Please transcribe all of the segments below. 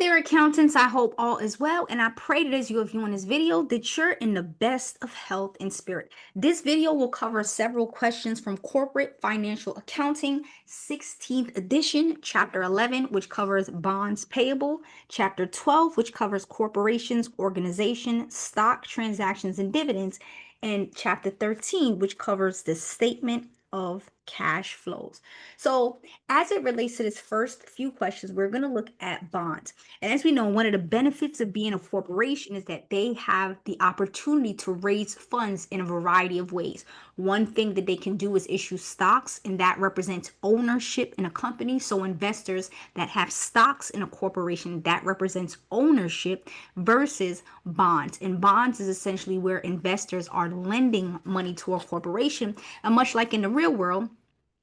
there, accountants. I hope all is well, and I pray that as you are viewing this video, that you're in the best of health and spirit. This video will cover several questions from Corporate Financial Accounting, 16th edition, Chapter 11, which covers bonds payable, Chapter 12, which covers corporations, organization, stock transactions, and dividends, and Chapter 13, which covers the statement of cash flows. So, as it relates to this first few questions, we're going to look at bonds. And as we know, one of the benefits of being a corporation is that they have the opportunity to raise funds in a variety of ways. One thing that they can do is issue stocks, and that represents ownership in a company. So, investors that have stocks in a corporation, that represents ownership versus bonds. And bonds is essentially where investors are lending money to a corporation. And much like in the real world,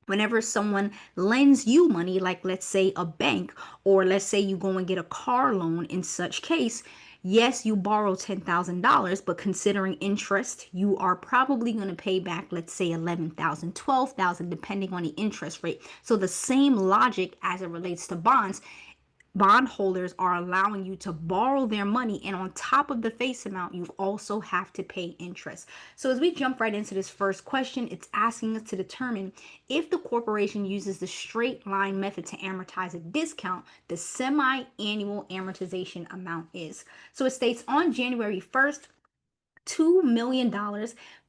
whenever someone lends you money, like let's say a bank, or let's say you go and get a car loan in such case, yes, you borrow $10,000, but considering interest, you are probably going to pay back, let's say 11,000, 12,000, depending on the interest rate. So the same logic as it relates to bonds, bondholders are allowing you to borrow their money, and on top of the face amount you also have to pay interest. So as we jump right into this first question, it's asking us to determine if the corporation uses the straight line method to amortize a discount, the semi-annual amortization amount is. So it states on January 1st, $2 million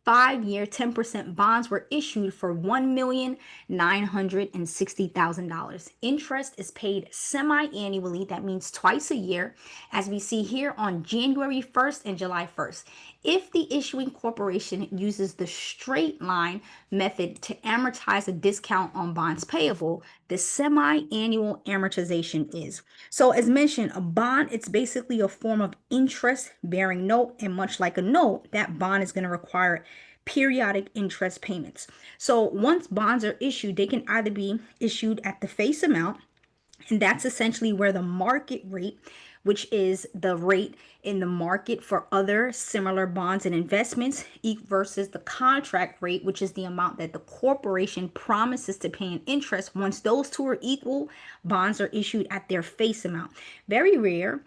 5-year 10% bonds were issued for $1,960,000. Interest is paid semi-annually, that means twice a year, as we see here on January 1st and July 1st. If the issuing corporation uses the straight line method to amortize a discount on bonds payable, the semi-annual amortization is. So as mentioned, a bond, it's basically a form of interest-bearing note, and much like a note, that bond is going to require periodic interest payments. So once bonds are issued, they can either be issued at the face amount, and that's essentially where the market rate, which is the rate in the market for other similar bonds and investments, versus the contract rate, which is the amount that the corporation promises to pay in interest. Once those two are equal, bonds are issued at their face amount. Very rare.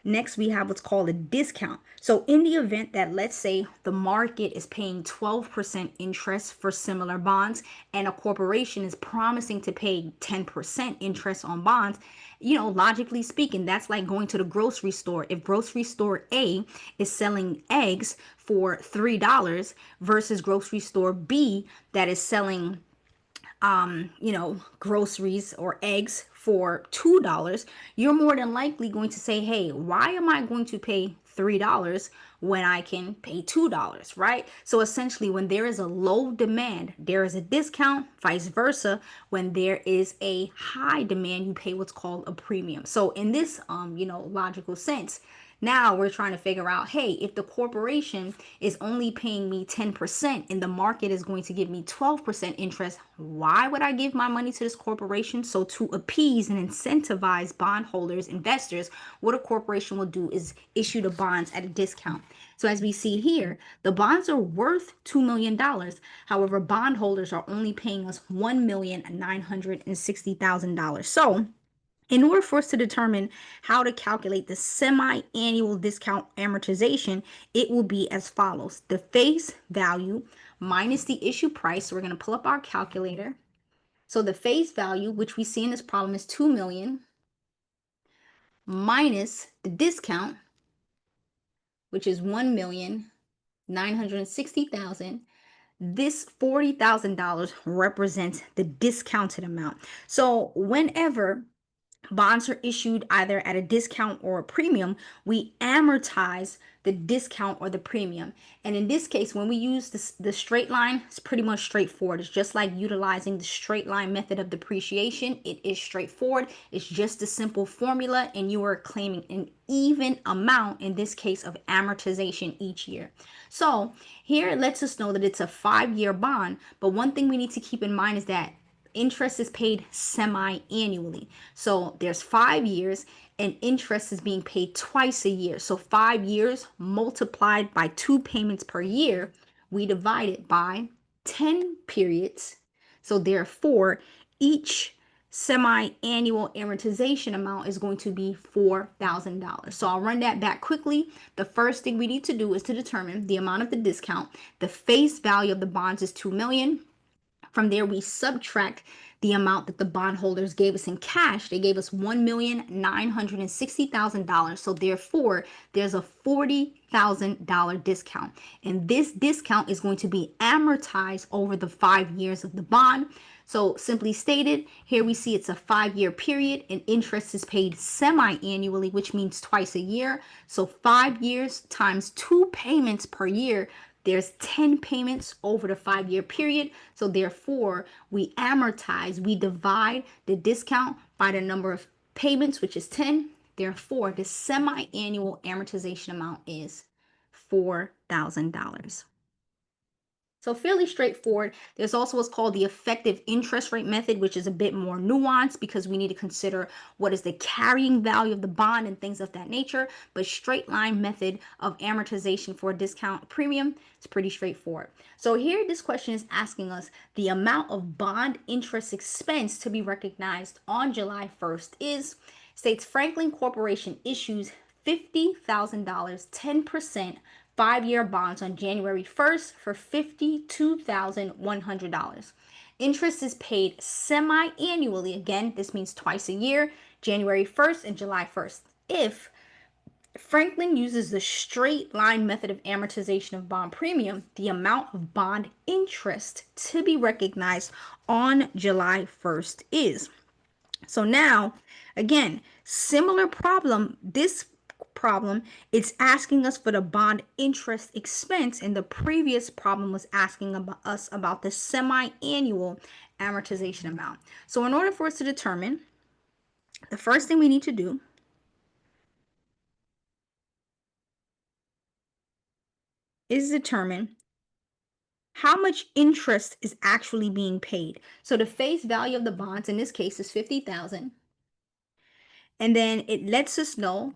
Next, we have what's called a discount. So in the event that, let's say, the market is paying 12% interest for similar bonds, and a corporation is promising to pay 10% interest on bonds, logically speaking, that's like going to the grocery store. If grocery store A is selling eggs for $3 versus grocery store B that is selling groceries or eggs for $2, you're more than likely going to say, hey, why am I going to pay $3 when I can pay $2, right? So essentially, when there is a low demand, there is a discount, vice versa. When there is a high demand, you pay what's called a premium. So in this, logical sense, now we're trying to figure out, hey, if the corporation is only paying me 10% and the market is going to give me 12% interest, why would I give my money to this corporation? So to appease and incentivize bondholders, investors, what a corporation will do is issue the bonds at a discount. So as we see here, the bonds are worth $2 million. However, bondholders are only paying us $1,960,000. So in order for us to determine how to calculate the semi-annual discount amortization, it will be as follows. The face value minus the issue price. So we're going to pull up our calculator. So the face value, which we see in this problem, is 2 million minus the discount, which is 1,960,000. This $40,000 represents the discounted amount. So whenever bonds are issued either at a discount or a premium, we amortize the discount or the premium. And in this case, when we use the straight line, it's pretty much straightforward. It's just like utilizing the straight line method of depreciation. It is straightforward. It's just a simple formula, and you are claiming an even amount, in this case, of amortization each year. So here it lets us know that it's a 5-year bond, but one thing we need to keep in mind is that interest is paid semi-annually. So there's 5 years, and interest is being paid twice a year. So 5 years multiplied by 2 payments per year, we divide it by 10 periods. So therefore, each semi-annual amortization amount is going to be $4,000. So I'll run that back quickly. The first thing we need to do is to determine the amount of the discount. The face value of the bonds is $2 million. From there, we subtract the amount that the bondholders gave us in cash. They gave us $1,960,000. So therefore, there's a $40,000 discount. And this discount is going to be amortized over the 5 years of the bond. So simply stated, here we see it's a 5-year period and interest is paid semi-annually, which means twice a year. So 5 years times 2 payments per year, there's 10 payments over the 5-year period. So therefore, we divide the discount by the number of payments, which is 10. Therefore, the semi-annual amortization amount is $4,000. So fairly straightforward. There's also what's called the effective interest rate method, which is a bit more nuanced because we need to consider what is the carrying value of the bond and things of that nature. But straight line method of amortization for a discount premium is pretty straightforward. So here this question is asking us the amount of bond interest expense to be recognized on July 1st is, states Franklin Corporation issues $50,000, 10% 5-year bonds on January 1st for $52,100. Interest is paid semi-annually. Again, this means twice a year, January 1st and July 1st. If Franklin uses the straight line method of amortization of bond premium, the amount of bond interest to be recognized on July 1st is. So now, again, similar problem. This problem, it's asking us for the bond interest expense, and the previous problem was asking us about the semi-annual amortization amount. So in order for us to determine, the first thing we need to do is determine how much interest is actually being paid. So the face value of the bonds in this case is $50,000. And then it lets us know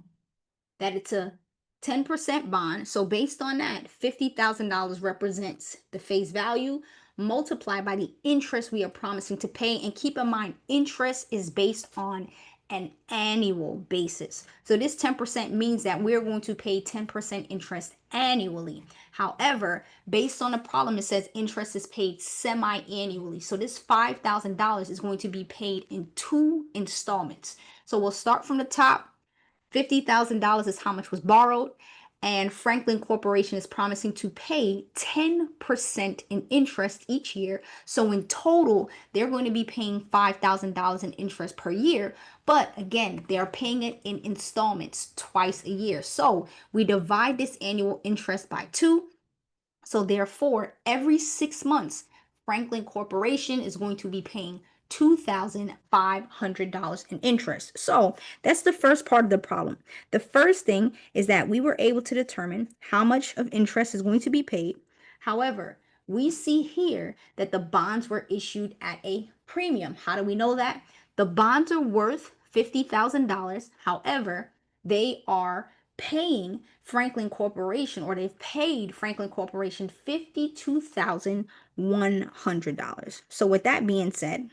that it's a 10% bond. So based on that, $50,000 represents the face value multiplied by the interest we are promising to pay. And keep in mind, interest is based on an annual basis. So this 10% means that we're going to pay 10% interest annually. However, based on the problem, it says interest is paid semi-annually. So this $5,000 is going to be paid in 2 installments. So we'll start from the top. $50,000 is how much was borrowed, and Franklin Corporation is promising to pay 10% in interest each year. So in total, they're going to be paying $5,000 in interest per year. But again, they're paying it in installments twice a year. So we divide this annual interest by 2. So therefore, every 6 months, Franklin Corporation is going to be paying $2,500 in interest. So that's the first part of the problem. The first thing is that we were able to determine how much of interest is going to be paid. However, we see here that the bonds were issued at a premium. How do we know that? The bonds are worth $50,000. However, they are paying Franklin Corporation, or they've paid Franklin Corporation $52,100. So with that being said,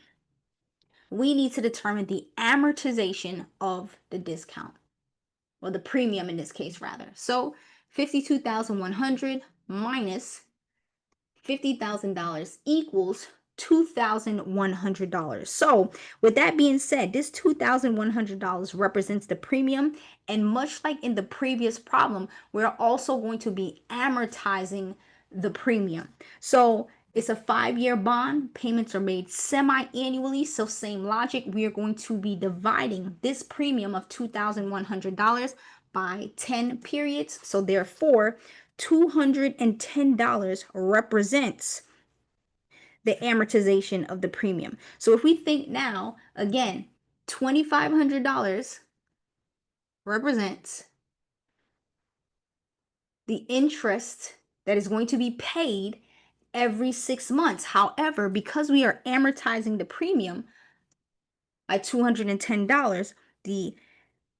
we need to determine the amortization of the discount, or the premium in this case rather. So 52,100 minus $50,000 equals $2,100. So with that being said, this $2,100 represents the premium, and much like in the previous problem, we're also going to be amortizing the premium. So it's a 5-year bond. Payments are made semi-annually. So same logic, we are going to be dividing this premium of $2,100 by 10 periods. So therefore, $210 represents the amortization of the premium. So if we think now, again, $2,500 represents the interest that is going to be paid every 6 months. However, because we are amortizing the premium by $210, the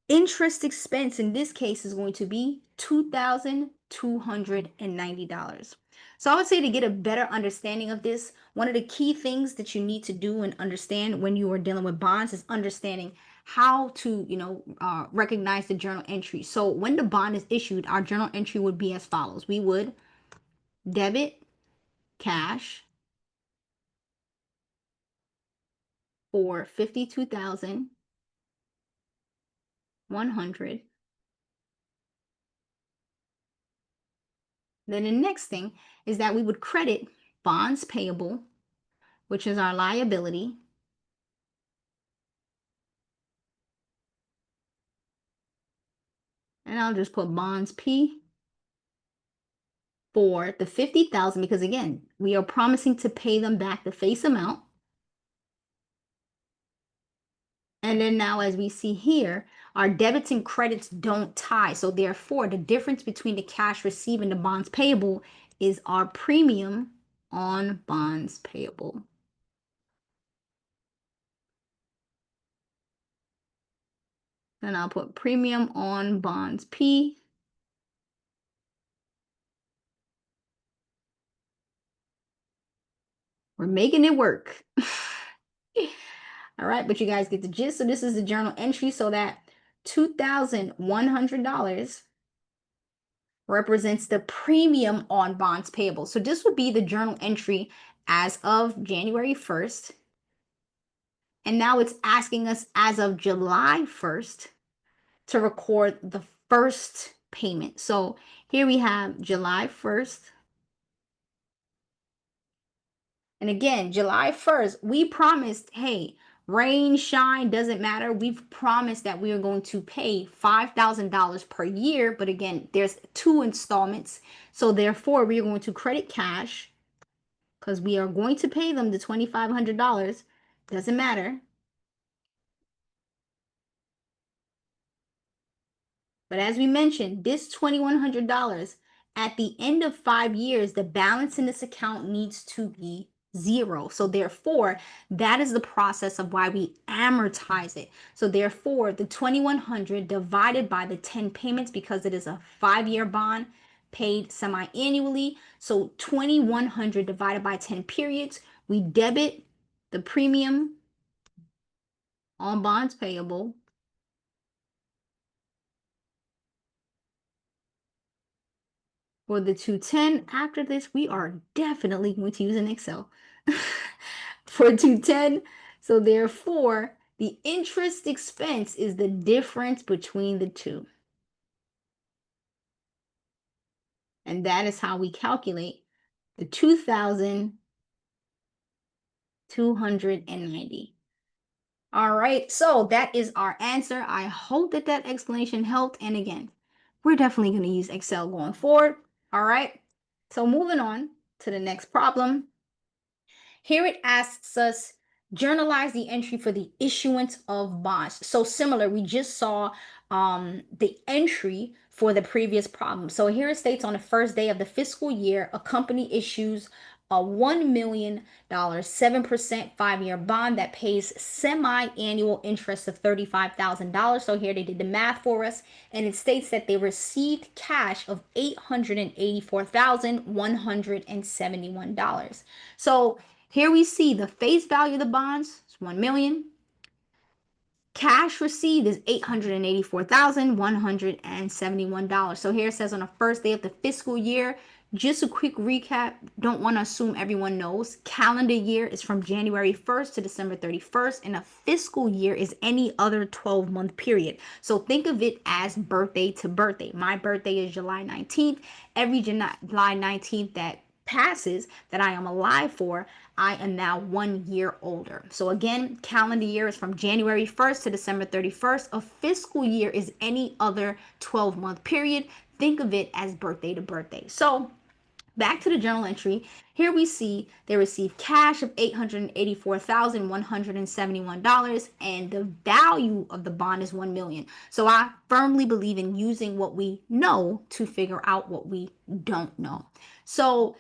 interest expense in this case is going to be $2,290. So I would say to get a better understanding of this, one of the key things that you need to do and understand when you are dealing with bonds is understanding how to, recognize the journal entry. So when the bond is issued, our journal entry would be as follows. We would debit cash for 52,100. Then the next thing is that we would credit bonds payable, which is our liability. And I'll just put bonds P for the 50,000 because again, we are promising to pay them back the face amount. And then now as we see here, our debits and credits don't tie. So therefore, the difference between the cash received and the bonds payable is our premium on bonds payable. Then I'll put premium on bonds P. We're making it work. All right, but you guys get the gist. So this is the journal entry. So that $2,100 represents the premium on bonds payable. So this would be the journal entry as of January 1st. And now it's asking us as of July 1st to record the first payment. So here we have July 1st. And again, July 1st, we promised, hey, rain, shine, doesn't matter. We've promised that we are going to pay $5,000 per year. But again, there's 2 installments. So therefore, we are going to credit cash because we are going to pay them the $2,500. Doesn't matter. But as we mentioned, this $2,100 at the end of 5 years, the balance in this account needs to be 0. So therefore, that is the process of why we amortize it. So therefore, the 2,100 divided by the 10 payments, because it is a 5-year bond paid semi-annually. So 2,100 divided by 10 periods, we debit the premium on bonds payable for the 210. After this, we are definitely going to use an Excel for 210. So therefore, the interest expense is the difference between the two. And that is how we calculate the 2,290. All right, so that is our answer. I hope that that explanation helped. And again, we're definitely going to use Excel going forward. All right, so moving on to the next problem. Here it asks us, journalize the entry for the issuance of bonds. So similar, we just saw the entry for the previous problem. So here it states on the first day of the fiscal year, a company issues a $1 million 7% 5-year bond that pays semi-annual interest of $35,000. So here they did the math for us, and it states that they received cash of $884,171. So here we see the face value of the bonds is 1 million. Cash received is $884,171. So here it says on the first day of the fiscal year, just a quick recap, don't want to assume everyone knows. Calendar year is from January 1st to December 31st, and a fiscal year is any other 12-month period. So think of it as birthday to birthday. My birthday is July 19th. Every July 19th that passes that I am alive for, I am now 1 year older. So again, calendar year is from January 1st to December 31st. A fiscal year is any other 12-month period. Think of it as birthday to birthday. So back to the journal entry. Here we see they received cash of $884,171, and the value of the bond is 1 million. So I firmly believe in using what we know to figure out what we don't know. So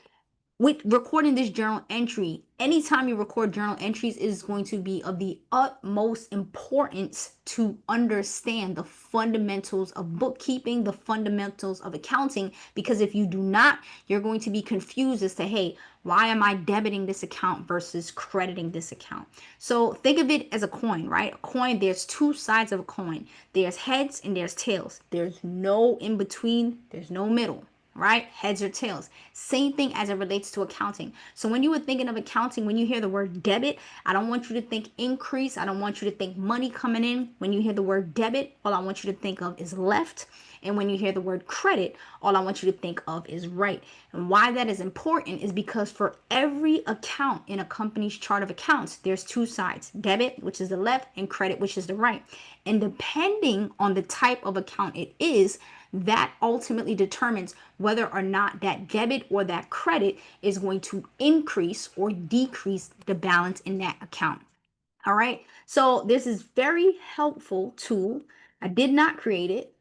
with recording this journal entry, anytime you record journal entries, it is going to be of the utmost importance to understand the fundamentals of bookkeeping, the fundamentals of accounting, because if you do not, you're going to be confused as to, hey, why am I debiting this account versus crediting this account? So think of it as a coin, right? A coin, there's two sides of a coin. There's heads and there's tails. There's no in between, there's no middle, right? Heads or tails. Same thing as it relates to accounting. So when you were thinking of accounting, when you hear the word debit, I don't want you to think increase. I don't want you to think money coming in. When you hear the word debit, all I want you to think of is left. And when you hear the word credit, all I want you to think of is right. And why that is important is because for every account in a company's chart of accounts, there's two sides: debit, which is the left, and credit, which is the right. And depending on the type of account it is, that ultimately determines whether or not that debit or that credit is going to increase or decrease the balance in that account. All right. So this is very helpful tool. I did not create it,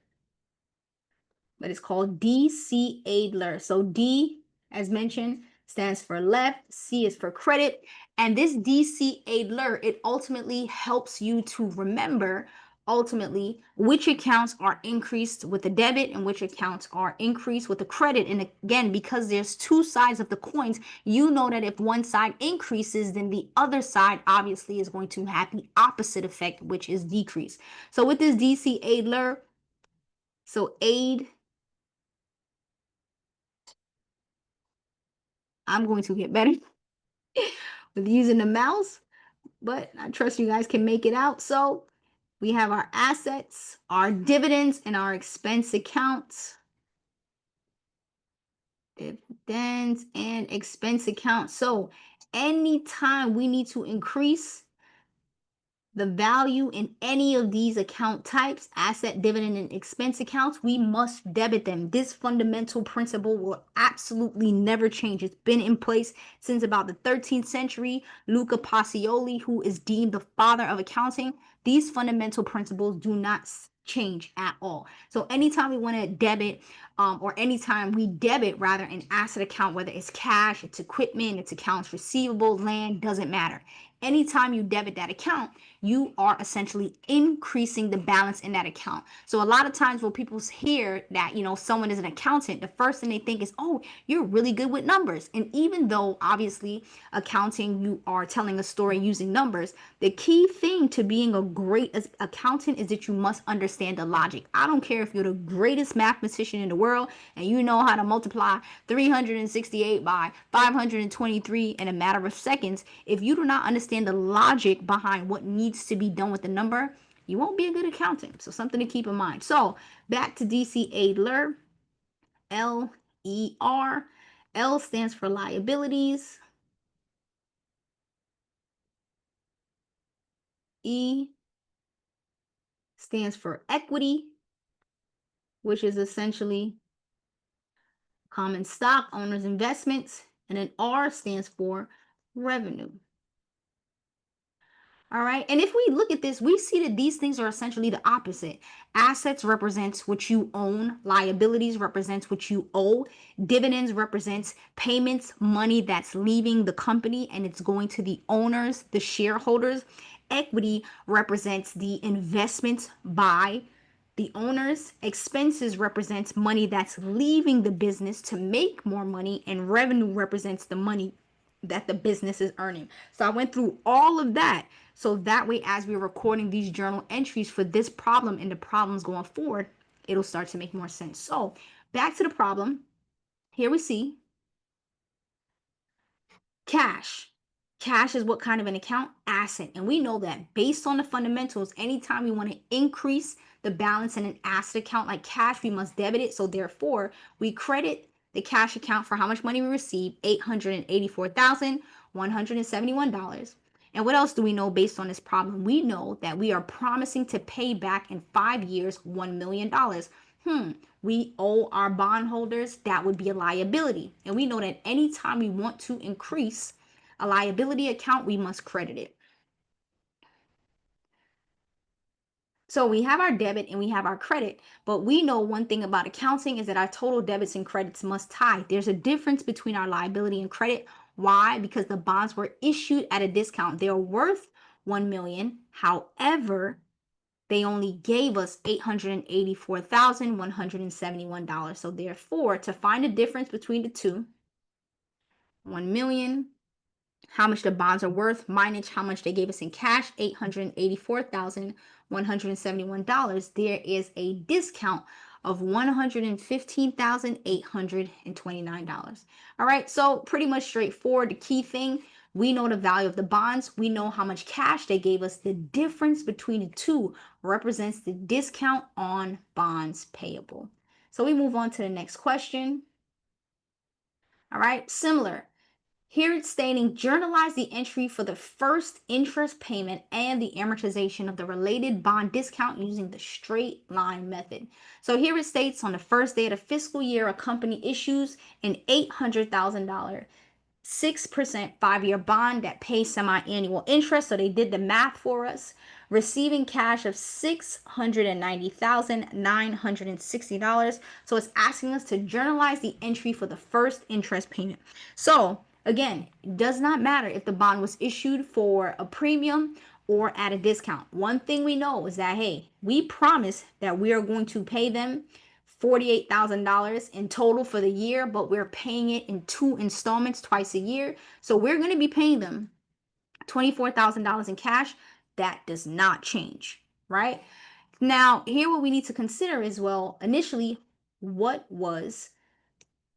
but it's called DC Adler. So D, as mentioned, stands for left, C is for credit. And this DC Adler, it ultimately helps you to remember ultimately which accounts are increased with the debit and which accounts are increased with the credit. And again, because there's two sides of the coins, you know that if one side increases, then the other side obviously is going to have the opposite effect, which is decrease. So with this DC Adler, so aid, I'm going to get better with using the mouse, but I trust you guys can make it out. So we have our assets, our dividends, and our expense accounts. Dividends and expense accounts. So anytime we need to increase the value in any of these account types, asset, dividend, and expense accounts, we must debit them. This fundamental principle will absolutely never change. It's been in place since about the 13th century. Luca Pacioli, who is deemed the father of accounting, these fundamental principles do not change at all. So anytime we want to debit, or anytime we debit rather an asset account, whether it's cash, it's equipment, it's accounts receivable, land, doesn't matter. Anytime you debit that account, you are essentially increasing the balance in that account. So a lot of times when people hear that, someone is an accountant, the first thing they think is, oh, you're really good with numbers. And even though obviously accounting, you are telling a story using numbers, the key thing to being a great accountant is that you must understand the logic. I don't care if you're the greatest mathematician in the world and you know how to multiply 368 by 523 in a matter of seconds. If you do not understand the logic behind what needs to be done with the number, you won't be a good accountant. So something to keep in mind. So back to DC Adler, L-E-R. L stands for liabilities. E stands for equity, which is essentially common stock, owner's investments. And then R stands for revenue. All right. And if we look at this, we see that these things are essentially the opposite. Assets represents what you own. Liabilities represents what you owe. Dividends represents payments, money that's leaving the company and it's going to the owners, the shareholders. Equity represents the investments by the owners. Expenses represents money that's leaving the business to make more money, and revenue represents the money that the business is earning. So I went through all of that. So that way, as we're recording these journal entries for this problem and the problems going forward, it'll start to make more sense. So back to the problem. Here we see cash. Cash is what kind of an account? Asset. And we know that based on the fundamentals, anytime we want to increase the balance in an asset account like cash, we must debit it. So therefore, we credit the cash account for how much money we receive, $884,171. And what else do we know based on this problem? We know that we are promising to pay back in 5 years $1 million. We owe our bondholders, that would be a liability. And we know that anytime we want to increase a liability account, we must credit it. So we have our debit and we have our credit, but we know one thing about accounting is that our total debits and credits must tie. There's a difference between our liability and credit. Why? Because the bonds were issued at a discount. They're worth 1 million. However, they only gave us $884,171. So therefore, to find the difference between the two, 1 million, how much the bonds are worth minus how much they gave us in cash, $884,171. There is a discount of $115,829. All right, so pretty much straightforward. The key thing, we know the value of the bonds, we know how much cash they gave us. The difference between the two represents the discount on bonds payable. So we move on to the next question. All right, similar. Here it's stating journalize the entry for the first interest payment and the amortization of the related bond discount using the straight line method. So here it states on the first day of the fiscal year, a company issues an $800,000 6% 5-year bond that pays semi-annual interest. So they did the math for us, receiving cash of $690,960. So it's asking us to journalize the entry for the first interest payment. So again, it does not matter if the bond was issued for a premium or at a discount. One thing we know is that, hey, we promise that we are going to pay them $48,000 in total for the year, but we're paying it in 2 installments twice a year. So we're going to be paying them $24,000 in cash. That does not change, right? Now, here what we need to consider is, well, initially, what was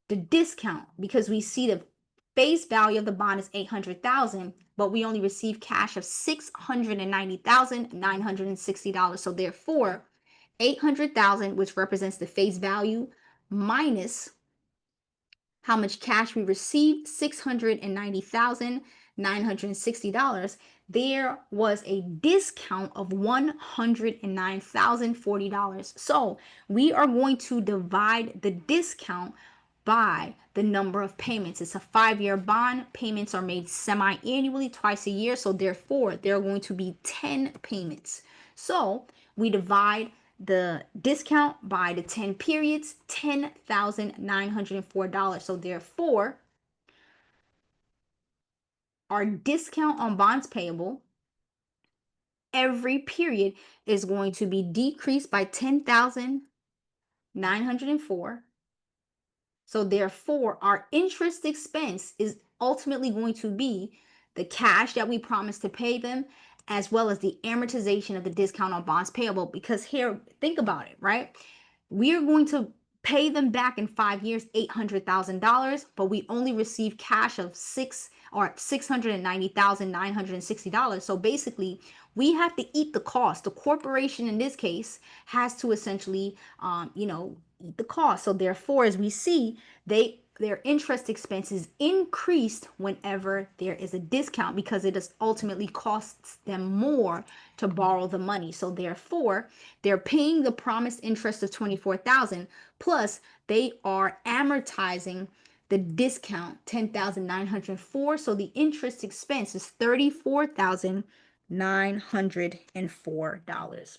the discount? Because we see the face value of the bond is $800,000, but we only received cash of $690,960. So therefore, 800,000, which represents the face value, minus how much cash we received, $690,960. There was a discount of $109,040. So we are going to divide the discount by the number of payments. It's a 5-year bond. Payments are made semi-annually, twice a year. So therefore, there are going to be 10 payments. So we divide the discount by the 10 periods, $10,904. So therefore, our discount on bonds payable every period is going to be decreased by 10,904. So therefore, our interest expense is ultimately going to be the cash that we promised to pay them, as well as the amortization of the discount on bonds payable. Because here, think about it, right? We are going to pay them back in 5 years $800,000, but we only receive cash of $690,960. So basically, we have to eat the cost. The corporation in this case has to essentially, eat the cost. So therefore, as we see, their interest expenses increased whenever there is a discount because it is ultimately costs them more to borrow the money. So therefore, they're paying the promised interest of 24,000 plus they are amortizing the discount 10,904. So the interest expense is $34,904.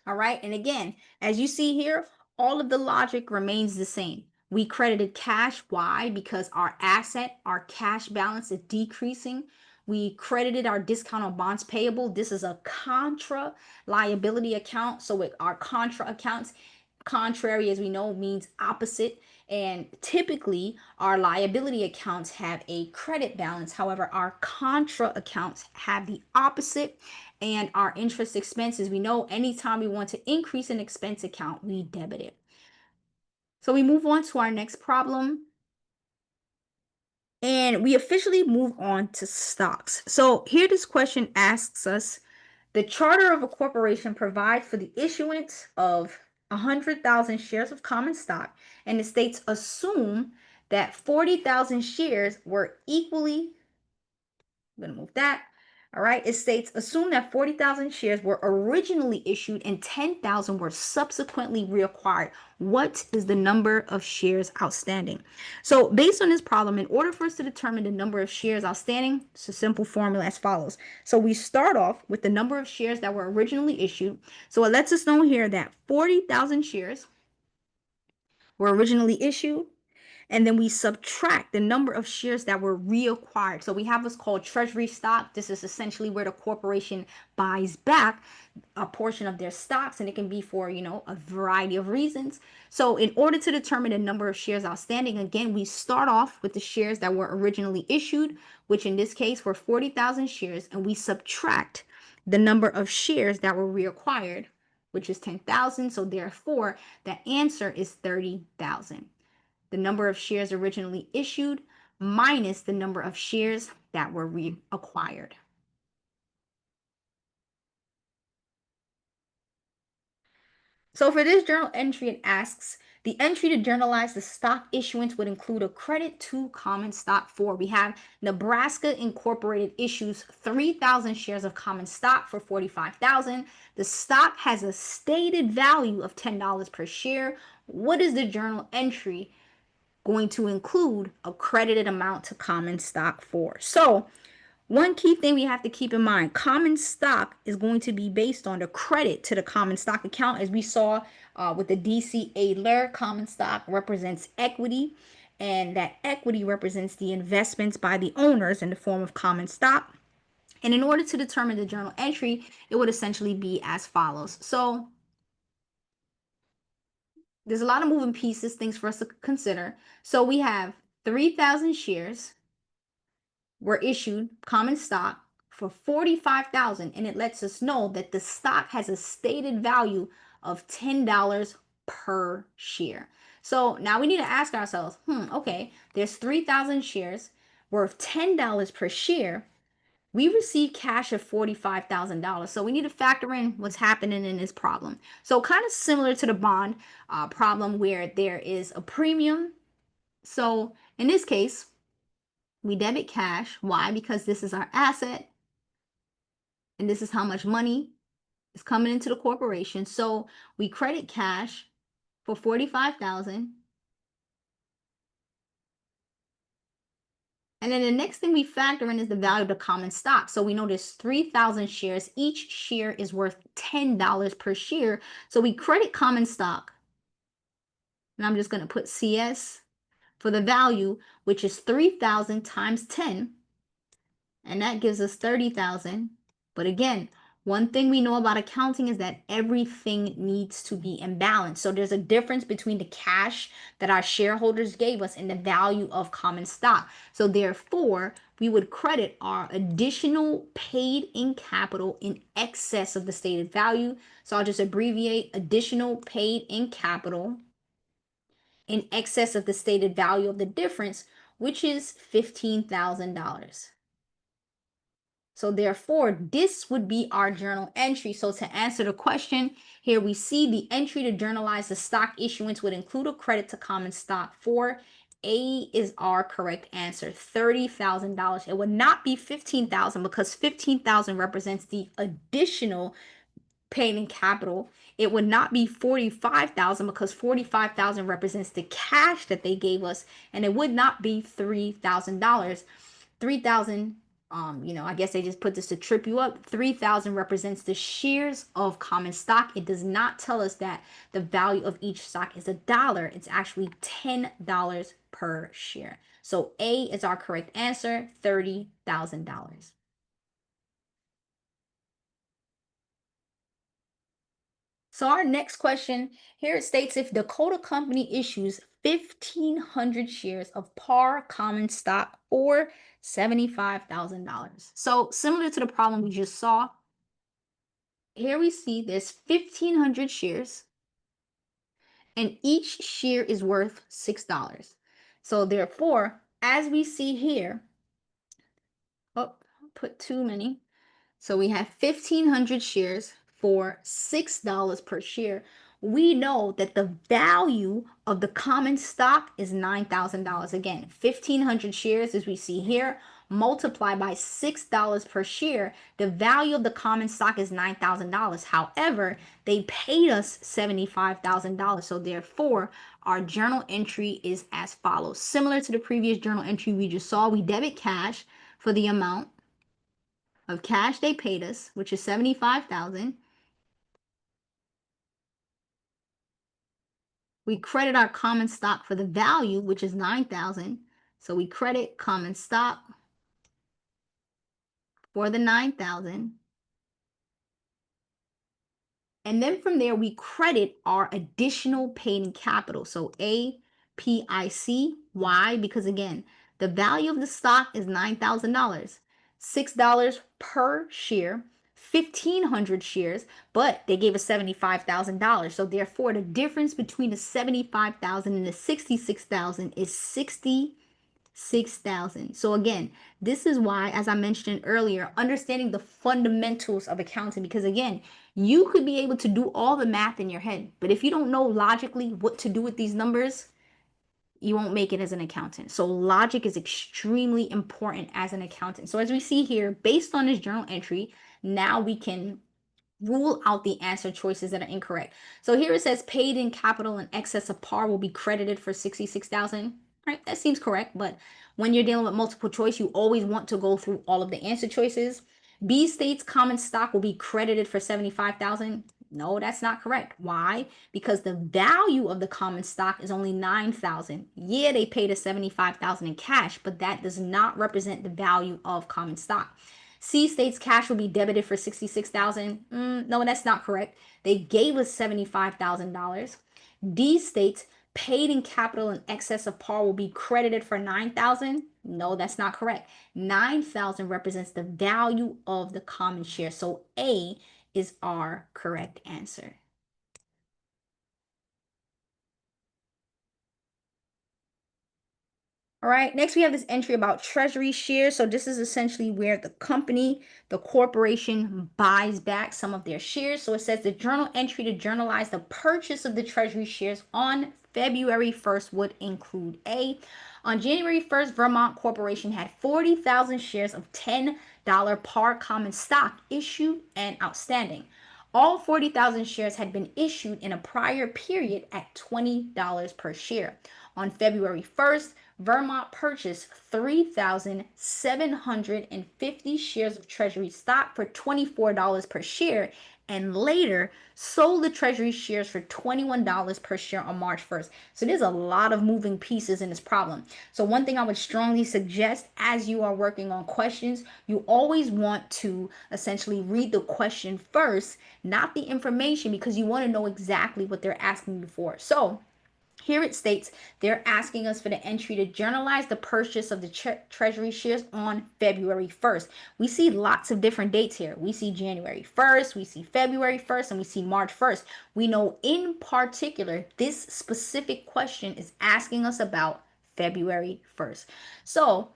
All right. And again, as you see here, all of the logic remains the same. We credited cash. Why? Because our cash balance is decreasing. We credited our discount on bonds payable. This is a contra liability account. So with our contra accounts, contrary, as we know, means opposite. And typically, our liability accounts have a credit balance. However, our contra accounts have the opposite. And our interest expenses, we know anytime we want to increase an expense account, we debit it. So we move on to our next problem. And we officially move on to stocks. So here this question asks us, the charter of a corporation provides for the issuance of 100,000 shares of common stock, and it states assume that 40,000 shares were equally, I'm going to move that, All right, it states assume that 40,000 shares were originally issued and 10,000 were subsequently reacquired. What is the number of shares outstanding? So, based on this problem, in order for us to determine the number of shares outstanding, it's a simple formula as follows. So, we start off with the number of shares that were originally issued. So, it lets us know here that 40,000 shares were originally issued, and then we subtract the number of shares that were reacquired. So we have what's called treasury stock. This is essentially where the corporation buys back a portion of their stocks, and it can be for, a variety of reasons. So in order to determine the number of shares outstanding, again, we start off with the shares that were originally issued, which in this case were 40,000 shares, and we subtract the number of shares that were reacquired, which is 10,000. So therefore, the answer is 30,000. The number of shares originally issued minus the number of shares that were reacquired. So for this journal entry, it asks, the entry to journalize the stock issuance would include a credit to common stock for. We have Nebraska Incorporated issues 3,000 shares of common stock for 45,000. The stock has a stated value of $10 per share. What is the journal entry going to include a credited amount to common stock for? So one key thing we have to keep in mind, common stock is going to be based on the credit to the common stock account. As we saw with the DC Adler, common stock represents equity, and that equity represents the investments by the owners in the form of common stock. And in order to determine the journal entry, it would essentially be as follows. So there's a lot of moving pieces, things for us to consider. So we have 3,000 shares were issued common stock for 45,000, and it lets us know that the stock has a stated value of $10 per share. So now we need to ask ourselves, okay, there's 3,000 shares worth $10 per share. We received cash of $45,000. So we need to factor in what's happening in this problem. So kind of similar to the bond problem where there is a premium. So in this case, we debit cash. Why? Because this is our asset and this is how much money is coming into the corporation. So we credit cash for 45,000. And then the next thing we factor in is the value of the common stock. So we know there's 3,000 shares. Each share is worth $10 per share. So we credit common stock. And I'm just going to put CS for the value, which is 3,000 times 10. And that gives us 30,000. But again, one thing we know about accounting is that everything needs to be in balance. So there's a difference between the cash that our shareholders gave us and the value of common stock. So therefore, we would credit our additional paid in capital in excess of the stated value. So I'll just abbreviate additional paid in capital in excess of the stated value of the difference, which is $15,000. So therefore, this would be our journal entry. So to answer the question, here we see the entry to journalize the stock issuance would include a credit to common stock for. A is our correct answer, $30,000. It would not be 15,000 because 15,000 represents the additional paid in capital. It would not be 45,000 because 45,000 represents the cash that they gave us, and it would not be $3,000. 3,000, I guess they just put this to trip you up. 3,000 represents the shares of common stock. It does not tell us that the value of each stock is $1. It's actually $10 per share. So A is our correct answer, $30,000. So our next question here, it states if Dakota Company issues 1,500 shares of par common stock or $75,000. So similar to the problem we just saw, here we see there's 1,500 shares and each share is worth $6. So therefore, as we see here, oh, put too many. So we have 1,500 shares for $6 per share. We know that the value of the common stock is $9,000. Again, 1,500 shares as we see here. multiply by $6 per share, the value of the common stock is $9,000. However, they paid us $75,000. So therefore, our journal entry is as follows. Similar to the previous journal entry we just saw, we debit cash for the amount of cash they paid us, which is $75,000. We credit our common stock for the value, which is $9,000. So we credit common stock for the $9,000. And then from there, we credit our additional paid in capital. So APIC. Why? Because again, the value of the stock is $9,000, $6 per share, 1,500 shares, but they gave us $75,000. So therefore, the difference between the 75,000 and the 66,000 is 6,000. So again, this is why, as I mentioned earlier, understanding the fundamentals of accounting, because again, you could be able to do all the math in your head, but if you don't know logically what to do with these numbers, you won't make it as an accountant. So logic is extremely important as an accountant. So as we see here, based on this journal entry, now we can rule out the answer choices that are incorrect. So here it says paid in capital in excess of par will be credited for 66,000. Right? That seems correct, but when you're dealing with multiple choice, you always want to go through all of the answer choices. B states common stock will be credited for 75,000. No, that's not correct. Why? Because the value of the common stock is only 9,000. Yeah, they paid us 75,000 in cash, but that does not represent the value of common stock. C states cash will be debited for 66,000. No, that's not correct. They gave us $75,000. D states paid in capital in excess of par will be credited for 9,000. No, that's not correct. 9,000 represents the value of the common share. So A is our correct answer. All right, next we have this entry about treasury shares. So this is essentially where the company, the corporation buys back some of their shares. So it says the journal entry to journalize the purchase of the treasury shares on February 1st would include A. On January 1st, Vermont Corporation had 40,000 shares of $10 par common stock issued and outstanding. All 40,000 shares had been issued in a prior period at $20 per share. On February 1st, Vermont purchased 3,750 shares of Treasury stock for $24 per share and later sold the Treasury shares for $21 per share on March 1st. So there's a lot of moving pieces in this problem. So one thing I would strongly suggest as you are working on questions, you always want to essentially read the question first, not the information, because you want to know exactly what they're asking you for. So here it states they're asking us for the entry to journalize the purchase of the treasury shares on February 1st. We see lots of different dates here. We see January 1st, we see February 1st, and we see March 1st. We know in particular this specific question is asking us about February 1st. So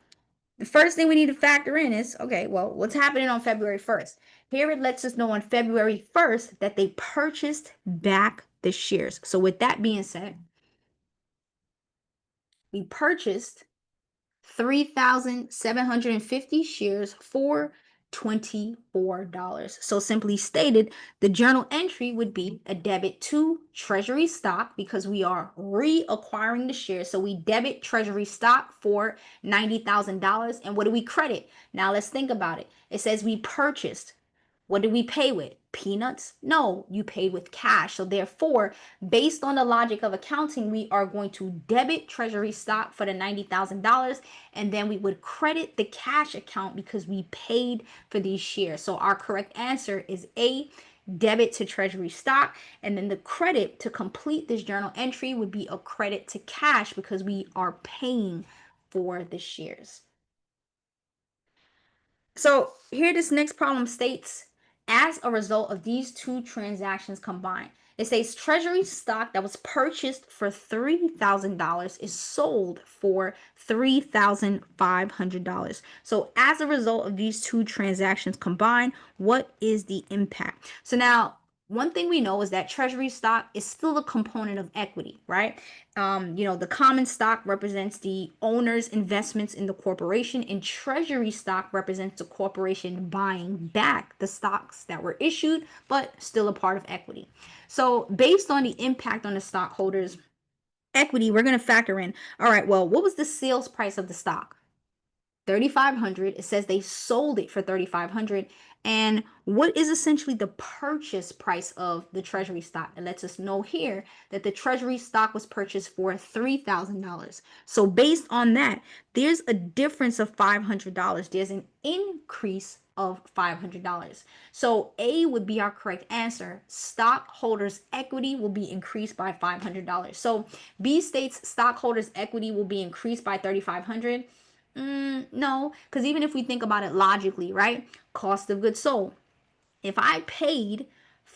the first thing we need to factor in is, okay, well, what's happening on February 1st? Here it lets us know on February 1st that they purchased back the shares. So with that being said, we purchased 3,750 shares for $24. So simply stated, the journal entry would be a debit to treasury stock because we are reacquiring the shares. So we debit treasury stock for $90,000. And what do we credit? Now let's think about it. It says we purchased. What did we pay with? Peanuts? No, you paid with cash. So therefore, based on the logic of accounting, we are going to debit treasury stock for the $90,000 and then we would credit the cash account because we paid for these shares. So our correct answer is A, debit to treasury stock, and then the credit to complete this journal entry would be a credit to cash because we are paying for the shares. So here this next problem states, as a result of these two transactions combined, it says treasury stock that was purchased for $3,000 is sold for $3,500. So as a result of these two transactions combined, what is the impact? So now one thing we know is that treasury stock is still a component of equity, right? The common stock represents the owner's investments in the corporation, and treasury stock represents the corporation buying back the stocks that were issued, but still a part of equity. So, based on the impact on the stockholders' equity, we're going to factor in, all right, well, what was the sales price of the stock? 3,500. It says they sold it for 3,500. And what is essentially the purchase price of the treasury stock? It lets us know here that the treasury stock was purchased for $3,000. So based on that, there's a difference of $500. There's an increase of $500. So A would be our correct answer. Stockholders' equity will be increased by $500. So B states stockholders' equity will be increased by 3,500. No, because even if we think about it logically, right? Cost of goods sold. If I paid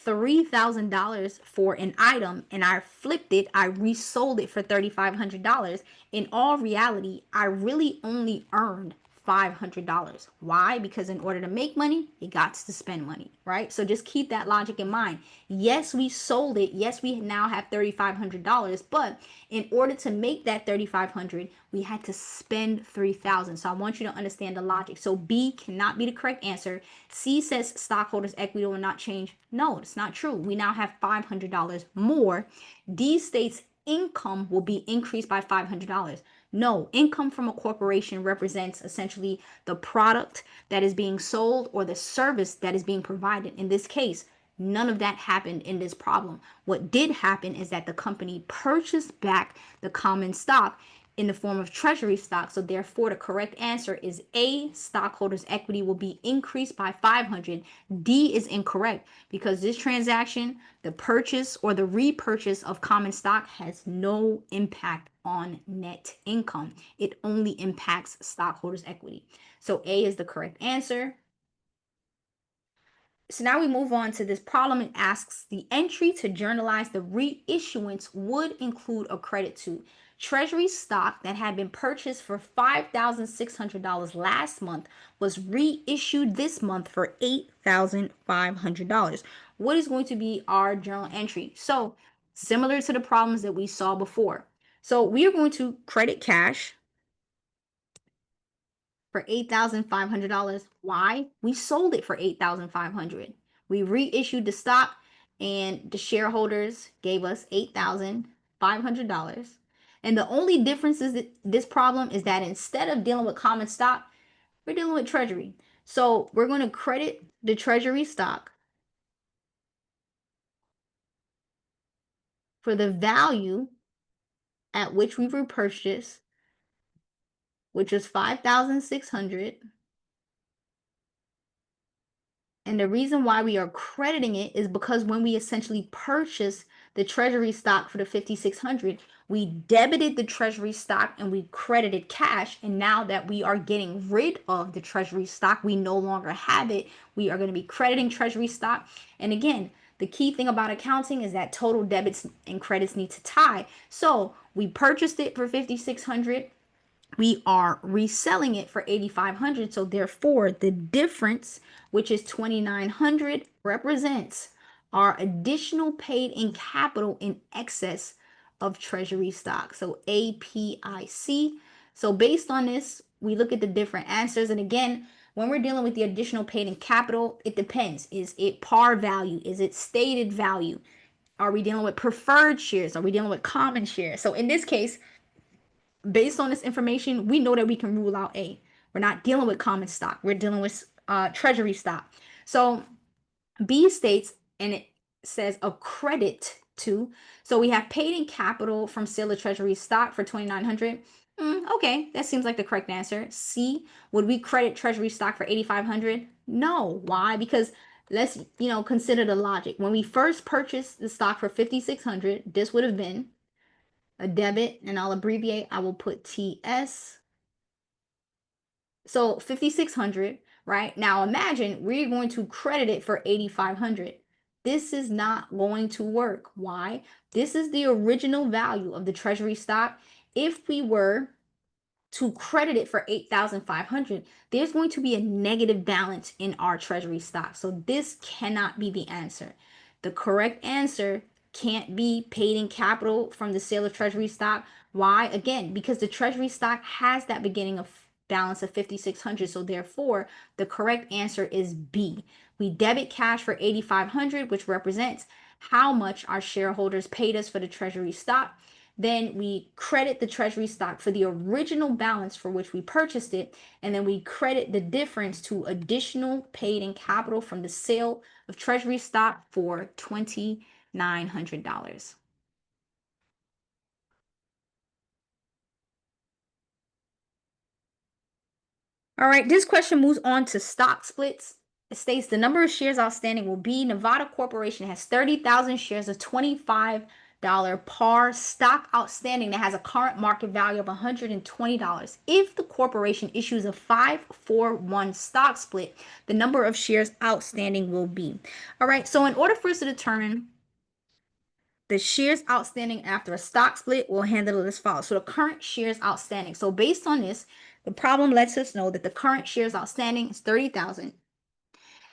$3,000 for an item and I flipped it, I resold it for $3,500. In all reality, I really only earned $500. Why? Because in order to make money, you got to spend money, right? So just keep that logic in mind. Yes, we sold it. Yes, we now have $3,500, but in order to make that $3,500, we had to spend $3,000. So I want you to understand the logic. So B cannot be the correct answer. C says stockholders' equity will not change. No, it's not true. We now have $500 more. D states income will be increased by $500. No, income from a corporation represents essentially the product that is being sold or the service that is being provided. In this case, none of that happened in this problem. What did happen is that the company purchased back the common stock in the form of treasury stock. So therefore, the correct answer is A, stockholders' equity will be increased by 500. D is incorrect because this transaction, the purchase or the repurchase of common stock, has no impact on net income. It only impacts stockholders' equity. So A is the correct answer. So now we move on to this problem. It asks the entry to journalize the reissuance would include a credit to treasury stock that had been purchased for $5,600 last month was reissued this month for $8,500. What is going to be our journal entry? So similar to the problems that we saw before. So we are going to credit cash for $8,500. Why? We sold it for $8,500. We reissued the stock and the shareholders gave us $8,500. And the only difference is that this problem is that instead of dealing with common stock, we're dealing with treasury. So we're going to credit the treasury stock for the value at which we repurchased, which was 5,600. And the reason why we are crediting it is because when we essentially purchased the treasury stock for the 5,600, we debited the treasury stock and we credited cash. And now that we are getting rid of the treasury stock, we no longer have it. We are going to be crediting treasury stock. And again, the key thing about accounting is that total debits and credits need to tie. So we purchased it for 5,600. We are reselling it for 8,500. So therefore, the difference, which is 2,900, represents our additional paid in capital in excess of treasury stock. So APIC. So based on this, we look at the different answers. And again, when we're dealing with the additional paid in capital, it depends. Is it par value? Is it stated value? Are we dealing with preferred shares? Are we dealing with common shares? So in this case, based on this information, we know that we can rule out A. We're not dealing with common stock. We're dealing with treasury stock. So B states, and it says a credit to. So we have paid in capital from sale of treasury stock for 2,900. Okay, that seems like the correct answer. C, would we credit treasury stock for 8,500? No. Why? Because let's consider the logic. When we first purchased the stock for 5,600, this would have been a debit, and I'll abbreviate. I will put TS. So 5,600, right? Now imagine we're going to credit it for 8,500. This is not going to work. Why? This is the original value of the treasury stock. If we were to credit it for 8,500, there's going to be a negative balance in our treasury stock. So this cannot be the answer. The correct answer can't be paid in capital from the sale of treasury stock. Why? Again, because the treasury stock has that beginning of balance of 5,600. So therefore, the correct answer is B. We debit cash for 8,500, which represents how much our shareholders paid us for the treasury stock. Then we credit the treasury stock for the original balance for which we purchased it, and then we credit the difference to additional paid in capital from the sale of treasury stock for $2,900. All right, this question moves on to stock splits. It states the number of shares outstanding will be Nevada Corporation has 30,000 shares of $25 par stock outstanding that has a current market value of $120. If the corporation issues a 5-for-1 stock split, the number of shares outstanding will be. All right, so in order for us to determine the shares outstanding after a stock split, will handle it as follows. So the current shares outstanding. So based on this, the problem lets us know that the current shares outstanding is 30,000.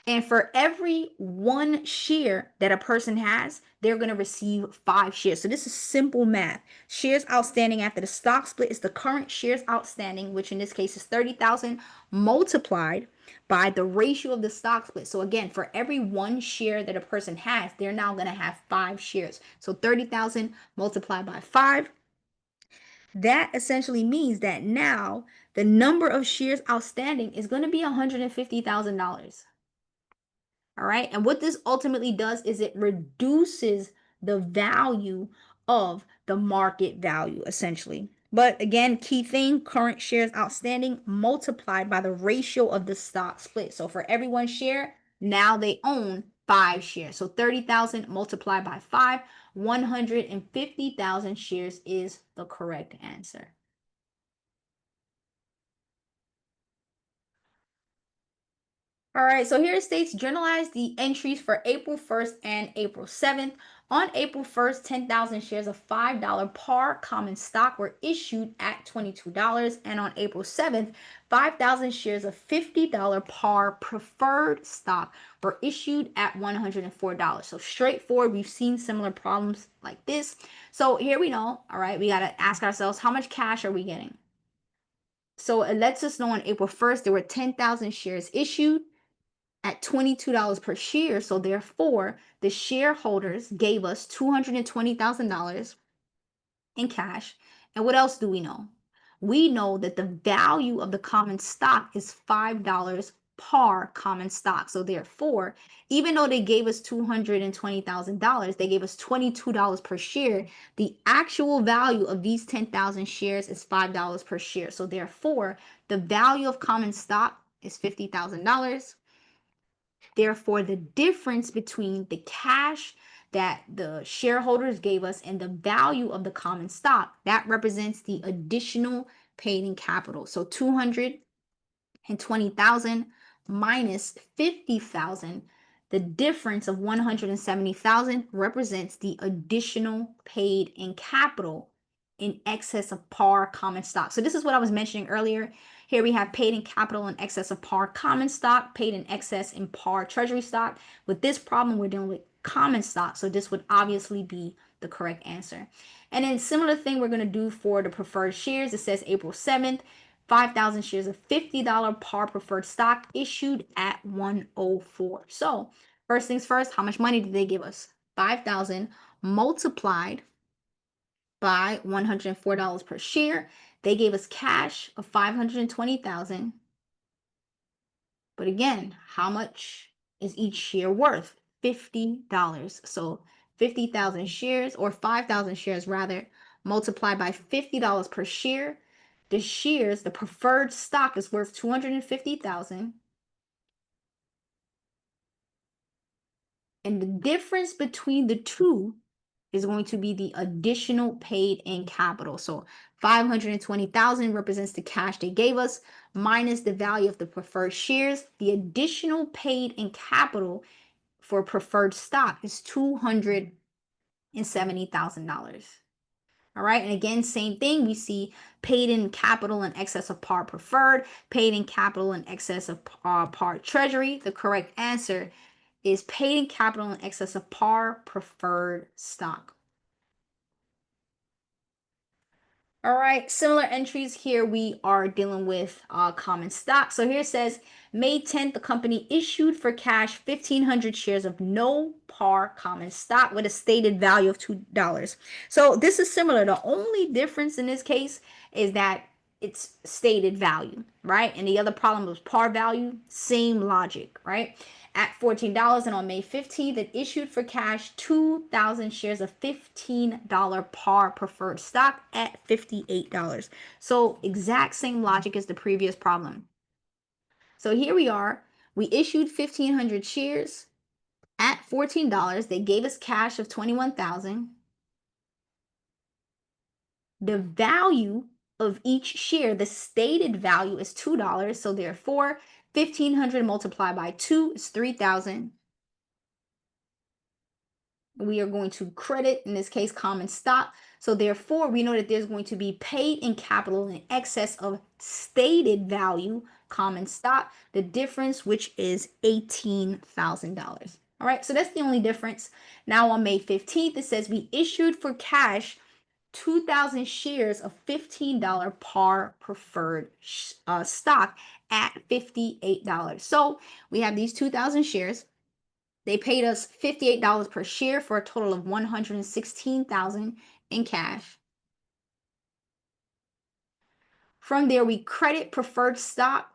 And for every one share that a person has, they're going to receive 5 shares. So this is simple math. Shares outstanding after the stock split is the current shares outstanding, which in this case is 30,000 multiplied by the ratio of the stock split. So again, for every one share that a person has, they're now going to have 5 shares. So 30,000 multiplied by 5. That essentially means that now the number of shares outstanding is going to be $150,000. All right. And what this ultimately does is it reduces the value of the market value, essentially. But again, key thing, current shares outstanding multiplied by the ratio of the stock split. So for every one share, now they own 5 shares. So 30,000 multiplied by 5, 150,000 shares is the correct answer. All right, so here it states journalize the entries for April 1st and April 7th. On April 1st, 10,000 shares of $5 par common stock were issued at $22. And on April 7th, 5,000 shares of $50 par preferred stock were issued at $104. So straightforward, we've seen similar problems like this. So here we know, all right, we got to ask ourselves, how much cash are we getting? So it lets us know on April 1st, there were 10,000 shares issued at $22 per share. So therefore, the shareholders gave us $220,000 in cash. And what else do we know? We know that the value of the common stock is $5 par common stock. So therefore, even though they gave us $220,000, they gave us $22 per share. The actual value of these 10,000 shares is $5 per share. So therefore, the value of common stock is $50,000. Therefore, the difference between the cash that the shareholders gave us and the value of the common stock, that represents the additional paid in capital. So 220,000 minus 50,000, the difference of 170,000 represents the additional paid in capital in excess of par common stock. So this is what I was mentioning earlier. Here we have paid in capital in excess of par common stock, paid in excess in par treasury stock. With this problem, we're dealing with common stock. So this would obviously be the correct answer. And then similar thing we're going to do for the preferred shares. It says April 7th, 5,000 shares of $50 par preferred stock issued at 104. So first things first, how much money did they give us? 5,000 multiplied by $104 per share. They gave us cash of 520,000. But again, how much is each share worth? $50. So 50,000 shares, or 5,000 shares rather, multiplied by $50 per share. The shares, the preferred stock is worth 250,000. And the difference between the two is going to be the additional paid in capital. So 520,000 represents the cash they gave us minus the value of the preferred shares. The additional paid in capital for preferred stock is $270,000. All right. And again, same thing. We see paid in capital in excess of par preferred, paid in capital in excess of par treasury. The correct answer is paid in capital in excess of par preferred stock. All right, similar entries here. We are dealing with common stock. So here it says May 10th, the company issued for cash 1,500 shares of no par common stock with a stated value of $2. So this is similar. The only difference in this case is that it's stated value, right? And the other problem was par value, same logic, right? At $14, and on May 15th, it issued for cash 2,000 shares of $15 par preferred stock at $58. So exact same logic as the previous problem. So here we are. We issued 1,500 shares at $14. They gave us cash of 21,000. The value of each share, the stated value is $2. So therefore, 1,500 multiplied by 2 is 3,000. We are going to credit, in this case, common stock. So therefore, we know that there's going to be paid in capital in excess of stated value, common stock, the difference, which is $18,000. All right, so that's the only difference. Now on May 15th, it says we issued for cash 2,000 shares of $15 par preferred stock at $58. So we have these 2,000 shares. They paid us $58 per share for a total of $116,000 in cash. From there, we credit preferred stock.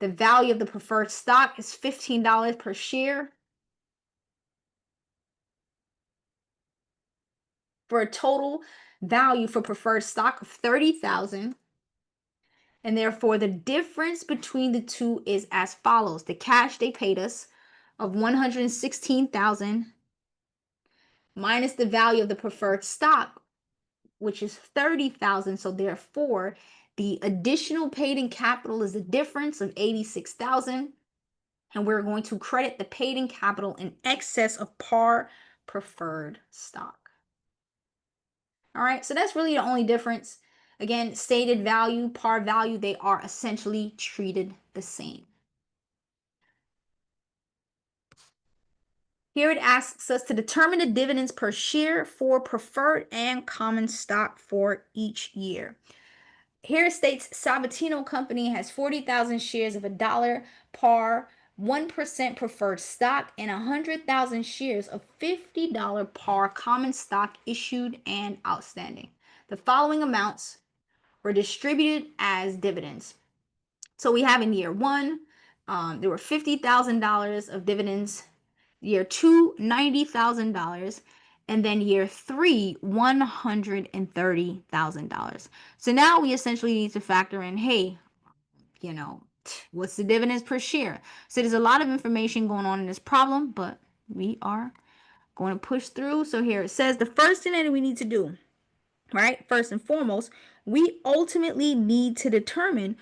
The value of the preferred stock is $15 per share for a total value for preferred stock of $30,000. And therefore, the difference between the two is as follows. The cash they paid us of $116,000 minus the value of the preferred stock, which is $30,000. So therefore, the additional paid in capital is the difference of $86,000. And we're going to credit the paid in capital in excess of par preferred stock. All right, so that's really the only difference. Again, stated value, par value, they are essentially treated the same. Here it asks us to determine the dividends per share for preferred and common stock for each year. Here it states Sabatino Company has 40,000 shares of $1 par, 1% preferred stock, and 100,000 shares of $50 par common stock issued and outstanding. The following amounts were distributed as dividends. So we have in year one, there were $50,000 of dividends. Year two, $90,000. And then year three, $130,000. So now we essentially need to factor in, hey, what's the dividends per share? So there's a lot of information going on in this problem, but we are going to push through. So here it says the first thing that we need to do, right? First and foremost, we ultimately need to determine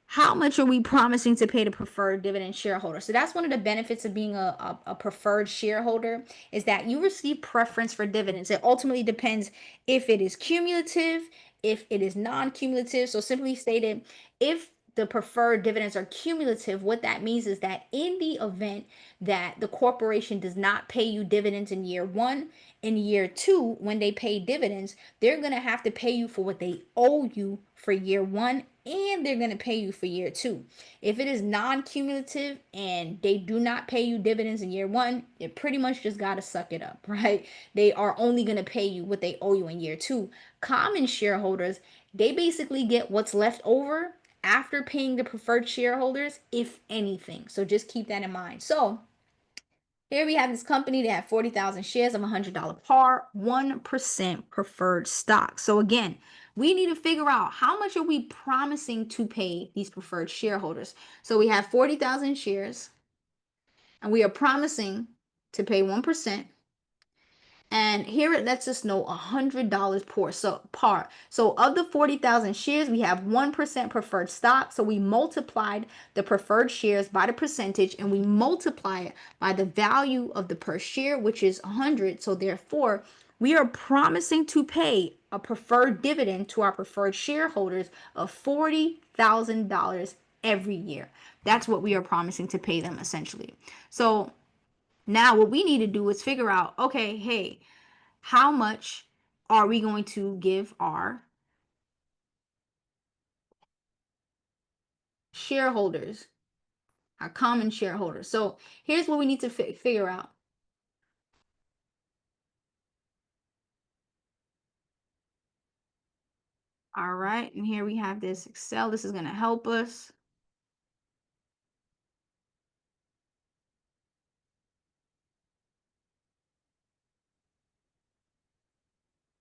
how much are we promising to pay the preferred dividend shareholder. So that's one of the benefits of being a preferred shareholder, is that you receive preference for dividends. It ultimately depends if it is cumulative, if it is non-cumulative. So simply stated, if the preferred dividends are cumulative, what that means is that in the event that the corporation does not pay you dividends in year one, in year two, when they pay dividends, they're going to have to pay you for what they owe you for year one, and they're going to pay you for year two. If it is non-cumulative and they do not pay you dividends in year one, you pretty much just got to suck it up, right? They are only going to pay you what they owe you in year two. Common shareholders, they basically get what's left over after paying the preferred shareholders, if anything. So just keep that in mind. So here we have this company that had 40,000 shares of $100 par, 1% preferred stock. So again, we need to figure out how much are we promising to pay these preferred shareholders. So we have 40,000 shares and we are promising to pay 1%. And here it lets us know $100 par. So of the 40,000 shares, we have 1% preferred stock. So we multiplied the preferred shares by the percentage, and we multiply it by the value of the per share, which is 100. So therefore, we are promising to pay a preferred dividend to our preferred shareholders of $40,000 every year. That's what we are promising to pay them essentially. So now what we need to do is figure out, okay, hey, how much are we going to give our shareholders, our common shareholders? So here's what we need to figure out. All right, and here we have this Excel. This is going to help us.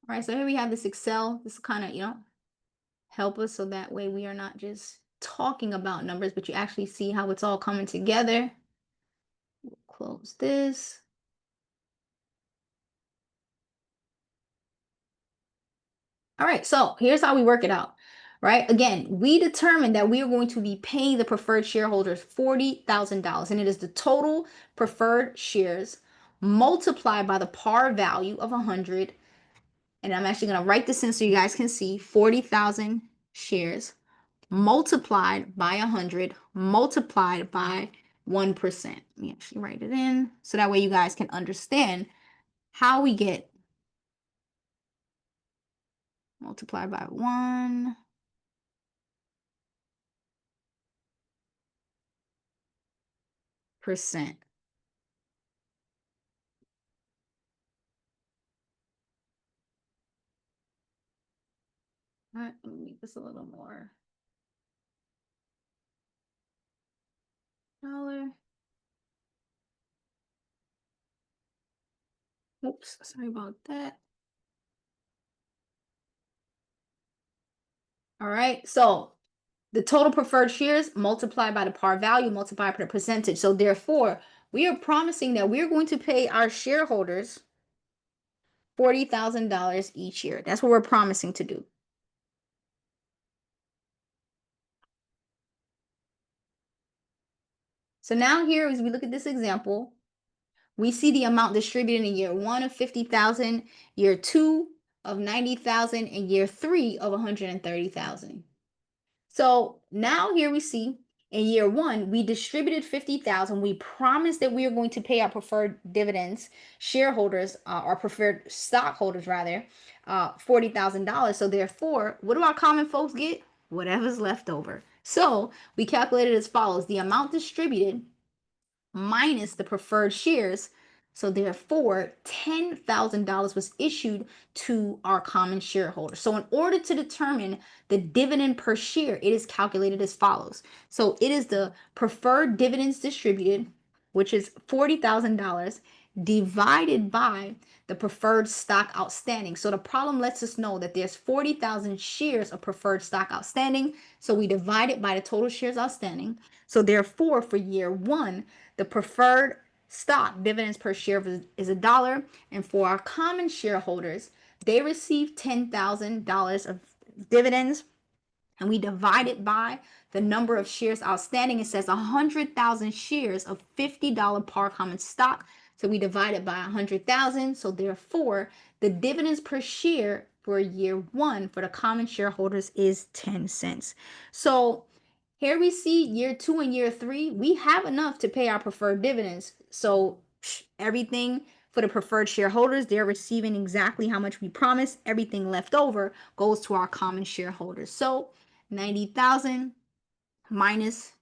All right, so here we have this Excel. This kind of, help us so that way we are not just talking about numbers, but you actually see how it's all coming together. We'll close this. All right, so here's how we work it out, right? Again, we determined that we are going to be paying the preferred shareholders $40,000, and it is the total preferred shares multiplied by the par value of 100. And I'm actually going to write this in so you guys can see 40,000 shares multiplied by 100 multiplied by 1%. Let me actually write it in so that way you guys can understand how we get multiplied by 1%. All right, let me make this a little more dollar. Oops, sorry about that. All right, so the total preferred shares multiplied by the par value multiplied by the percentage. So therefore, we are promising that we're going to pay our shareholders $40,000 each year. That's what we're promising to do. So now here, as we look at this example, we see the amount distributed in year 1 of 50,000, year 2 of 90,000, and year 3 of 130,000. So now here we see in year 1, we distributed 50,000. We promised that we are going to pay our preferred dividends, shareholders, our preferred stockholders rather, $40,000. So therefore, what do our common folks get? Whatever's left over. So we calculated as follows: the amount distributed minus the preferred shares. So therefore, $10,000 was issued to our common shareholders. So in order to determine the dividend per share, it is calculated as follows. So it is the preferred dividends distributed, which is $40,000, divided by the preferred stock outstanding. So the problem lets us know that there's 40,000 shares of preferred stock outstanding. So we divide it by the total shares outstanding. So therefore, for year 1, the preferred stock dividends per share is $1. And for our common shareholders, they receive $10,000 of dividends, and we divide it by the number of shares outstanding. It says 100,000 shares of $50 par common stock. So we divide it by 100,000. So therefore, the dividends per share for year 1 for the common shareholders is 10 cents. So here we see year 2 and year 3, we have enough to pay our preferred dividends. So everything for the preferred shareholders, they're receiving exactly how much we promised. Everything left over goes to our common shareholders. So 90,000 minus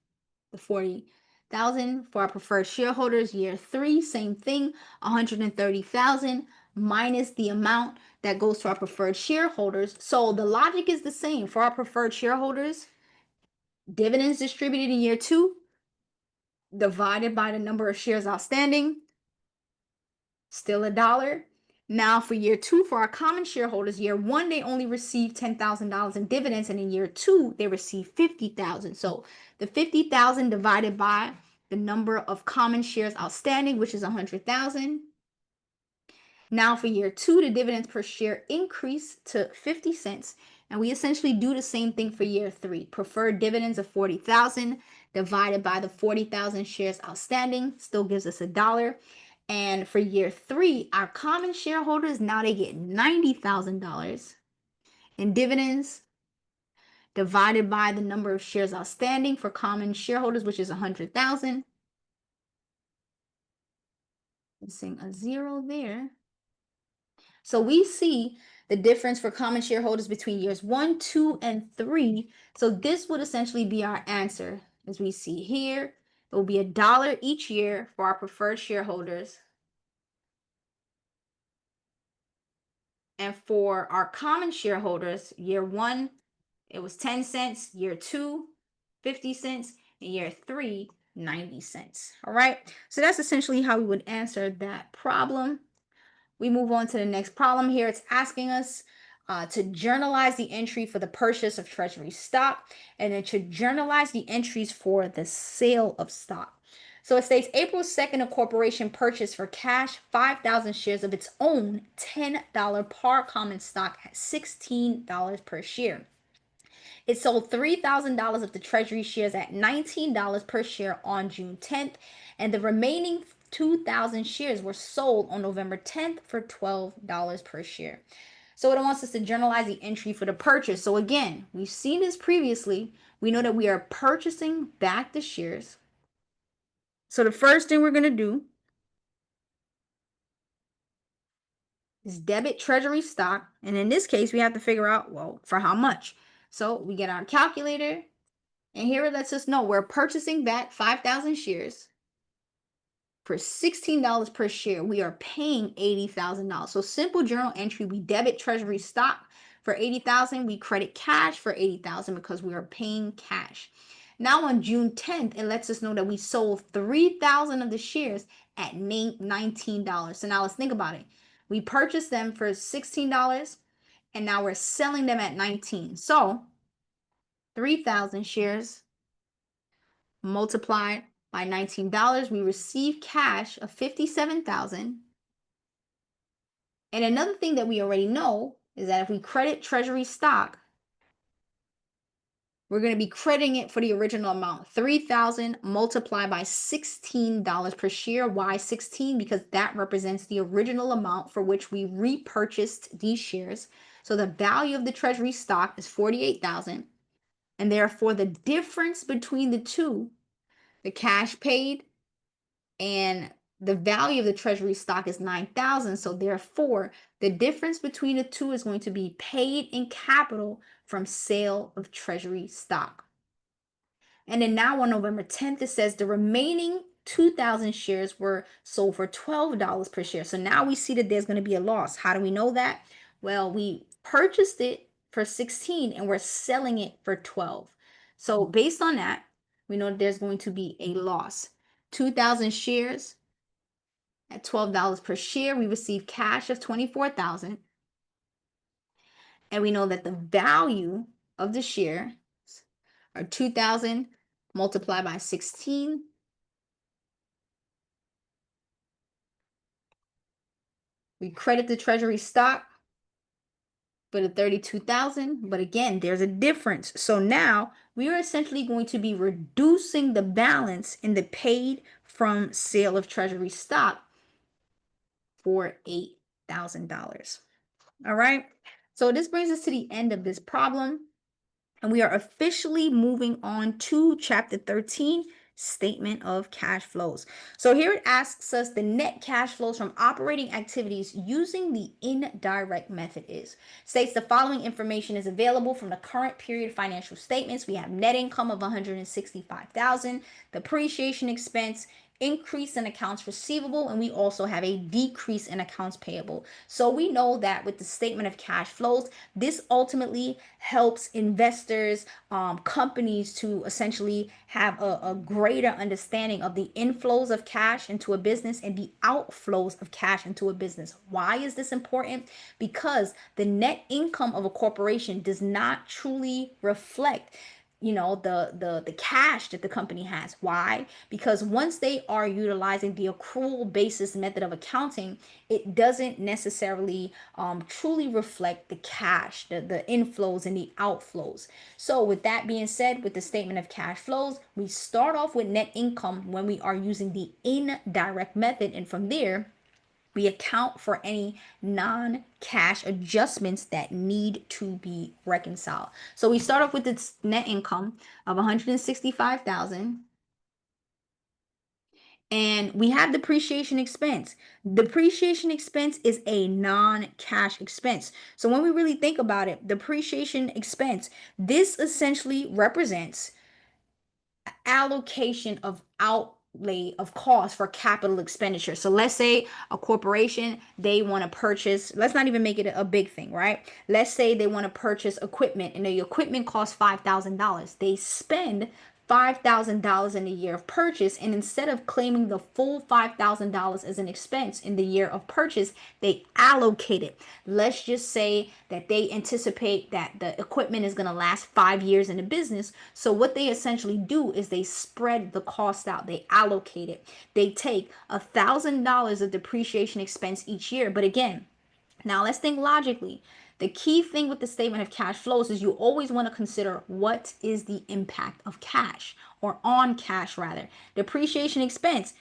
the 40,000 for our preferred shareholders. Year 3, same thing, 130,000 minus the amount that goes to our preferred shareholders. So the logic is the same for our preferred shareholders. Dividends distributed in year 2 divided by the number of shares outstanding, still $1. Now for year 2, for our common shareholders, year 1, they only received $10,000 in dividends, and in year 2, they received 50,000. So the 50,000 divided by the number of common shares outstanding, which is 100,000. Now for year 2, the dividends per share increase to 50 cents. And we essentially do the same thing for year 3. Preferred dividends of 40,000 divided by the 40,000 shares outstanding still gives us $1. And for year 3, our common shareholders, now they get $90,000 in dividends. divided by the number of shares outstanding for common shareholders, which is 100,000. Missing a zero there. So we see the difference for common shareholders between years 1, 2, and 3. So this would essentially be our answer. As we see here, it will be $1 each year for our preferred shareholders. And for our common shareholders, year 1, it was 10 cents, year 2, 50 cents, and year 3, 90 cents. All right. So that's essentially how we would answer that problem. We move on to the next problem here. It's asking us to journalize the entry for the purchase of treasury stock, and then to journalize the entries for the sale of stock. So it states April 2nd, a corporation purchased for cash 5,000 shares of its own $10 par common stock at $16 per share. It sold $3,000 of the treasury shares at $19 per share on June 10th, and the remaining 2,000 shares were sold on November 10th for $12 per share. So it wants us to journalize the entry for the purchase. So again, we've seen this previously. We know that we are purchasing back the shares. So the first thing we're going to do is debit treasury stock. And in this case, we have to figure out, well, for how much? So we get our calculator. And here it lets us know we're purchasing back 5,000 shares for $16 per share. We are paying $80,000. So simple journal entry, we debit treasury stock for 80,000, we credit cash for 80,000 because we are paying cash. Now on June 10th, it lets us know that we sold 3,000 of the shares at $19. So now let's think about it. We purchased them for $16 and now we're selling them at 19. So 3,000 shares multiplied by $19, we receive cash of $57,000. And another thing that we already know is that if we credit treasury stock, we're going to be crediting it for the original amount, 3,000 multiplied by $16 per share. Why 16? Because that represents the original amount for which we repurchased these shares. So the value of the treasury stock is 48,000, and therefore the difference between the two, the cash paid and the value of the treasury stock is 9,000. So therefore, the difference between the two is going to be paid in capital from sale of treasury stock. And then now on November 10th, it says the remaining 2,000 shares were sold for $12 per share. So now we see that there's going to be a loss. How do we know that? Well, we purchased it for 16 and we're selling it for 12. So based on that, we know that there's going to be a loss. 2,000 shares at $12 per share, we receive cash of 24,000. And we know that the value of the share are 2,000 multiplied by 16. We credit the treasury stock for the 32,000, but again, there's a difference. So now we are essentially going to be reducing the balance in the paid from sale of treasury stock for $8,000. All right. So this brings us to the end of this problem. And we are officially moving on to chapter 13, statement of cash flows. So here it asks us the net cash flows from operating activities using the indirect method is. States the following information is available from the current period financial statements. We have net income of 165,000, depreciation expense, increase in accounts receivable, and we also have a decrease in accounts payable. So we know that with the statement of cash flows, this ultimately helps investors, companies to essentially have a greater understanding of the inflows of cash into a business and the outflows of cash into a business. Why is this important? Because the net income of a corporation does not truly reflect the cash that the company has. Why? Because once they are utilizing the accrual basis method of accounting, it doesn't necessarily truly reflect the cash, the inflows and the outflows. So with that being said, with the statement of cash flows, we start off with net income when we are using the indirect method, and from there We account for any non-cash adjustments that need to be reconciled. So we start off with its net income of 165,000, and we have depreciation expense. Depreciation expense is a non-cash expense. So when we really think about it, depreciation expense, this essentially represents allocation of outlay of cost for capital expenditure. So let's say a corporation, they want to purchase, let's not even make it a big thing, right? Let's say they want to purchase equipment and the equipment costs $5,000. They spend $5,000 in a year of purchase, and instead of claiming the full $5,000 as an expense in the year of purchase, they allocate it. Let's just say that they anticipate that the equipment is going to last 5 years in the business. So what they essentially do is they spread the cost out, they allocate it. They take $1,000 of depreciation expense each year. But again, now let's think logically. The key thing with the statement of cash flows is you always want to consider what is the impact of cash, or on cash rather. Depreciation expense,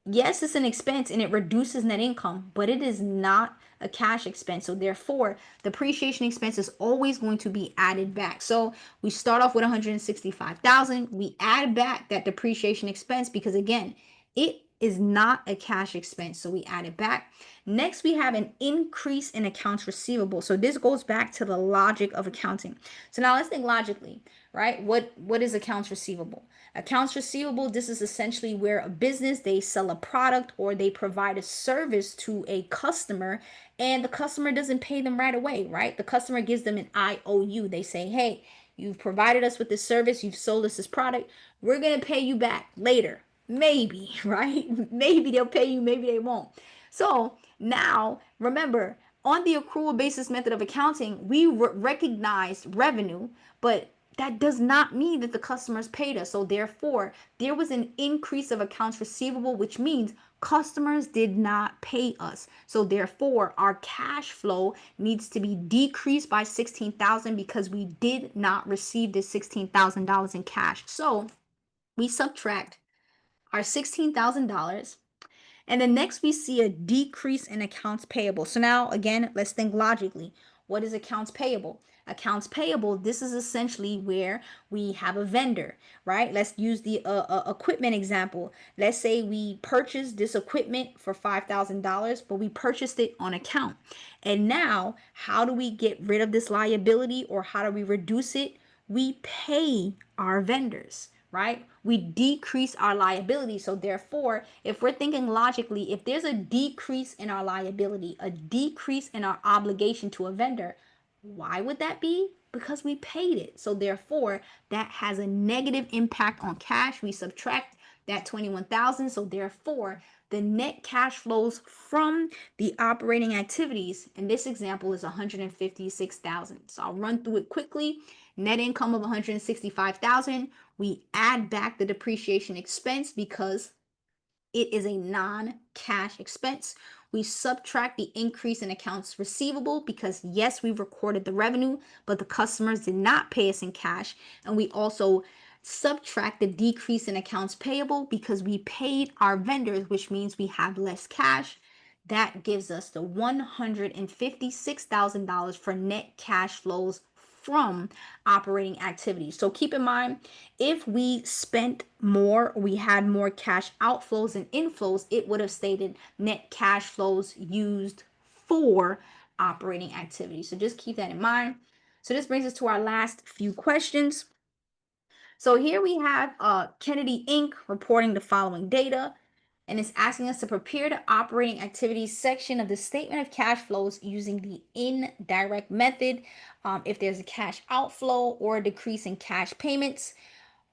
yes, it's an expense and it reduces net income, but it is not a cash expense. So therefore, depreciation expense is always going to be added back. So we start off with 165,000. We add back that depreciation expense because again, it is not a cash expense. So we add it back. Next, we have an increase in accounts receivable. So this goes back to the logic of accounting. So now let's think logically, right? What is accounts receivable? Accounts receivable, this is essentially where a business, they sell a product or they provide a service to a customer, and the customer doesn't pay them right away, right? The customer gives them an IOU. They say, hey, you've provided us with this service, you've sold us this product, we're going to pay you back later. Maybe, right? Maybe they'll pay you, maybe they won't. So now remember, on the accrual basis method of accounting, we recognized revenue, but that does not mean that the customers paid us. So therefore, there was an increase of accounts receivable, which means customers did not pay us. So therefore, our cash flow needs to be decreased by 16,000 because we did not receive this $16,000 in cash. So we subtract our $16,000, and then next we see a decrease in accounts payable. So now again, let's think logically. What is accounts payable? Accounts payable, this is essentially where we have a vendor, right? Let's use the equipment example. Let's say we purchased this equipment for $5,000, but we purchased it on account. And now, how do we get rid of this liability, or how do we reduce it? We pay our vendors, right? We decrease our liability. So therefore, if we're thinking logically, if there's a decrease in our liability, a decrease in our obligation to a vendor, why would that be? Because we paid it. So therefore, that has a negative impact on cash. We subtract that 21,000. So therefore, the net cash flows from the operating activities in this example is 156,000. So I'll run through it quickly. Net income of 165,000. We add back the depreciation expense because it is a non-cash expense. We subtract the increase in accounts receivable because yes, we recorded the revenue, but the customers did not pay us in cash. And we also subtract the decrease in accounts payable because we paid our vendors, which means we have less cash. That gives us the $156,000 for net cash flows from operating activities. So keep in mind, if we spent more, we had more cash outflows and inflows, it would have stated net cash flows used for operating activities. So just keep that in mind. So this brings us to our last few questions. So here we have Kennedy Inc. reporting the following data, and it's asking us to prepare the operating activities section of the statement of cash flows using the indirect method. If there's a cash outflow or a decrease in cash payments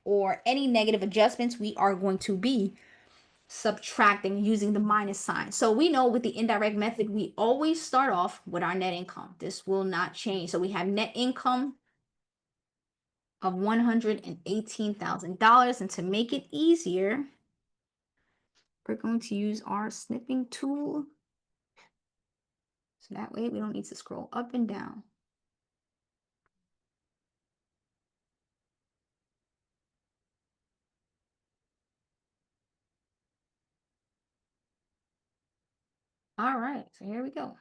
or any negative adjustments, we are going to be subtracting using the minus sign. So we know with the indirect method, we always start off with our net income. This will not change. So we have net income of $118,000. And to make it easier, we're going to use our snipping tool. So that way we don't need to scroll up and down. All right, so here we go.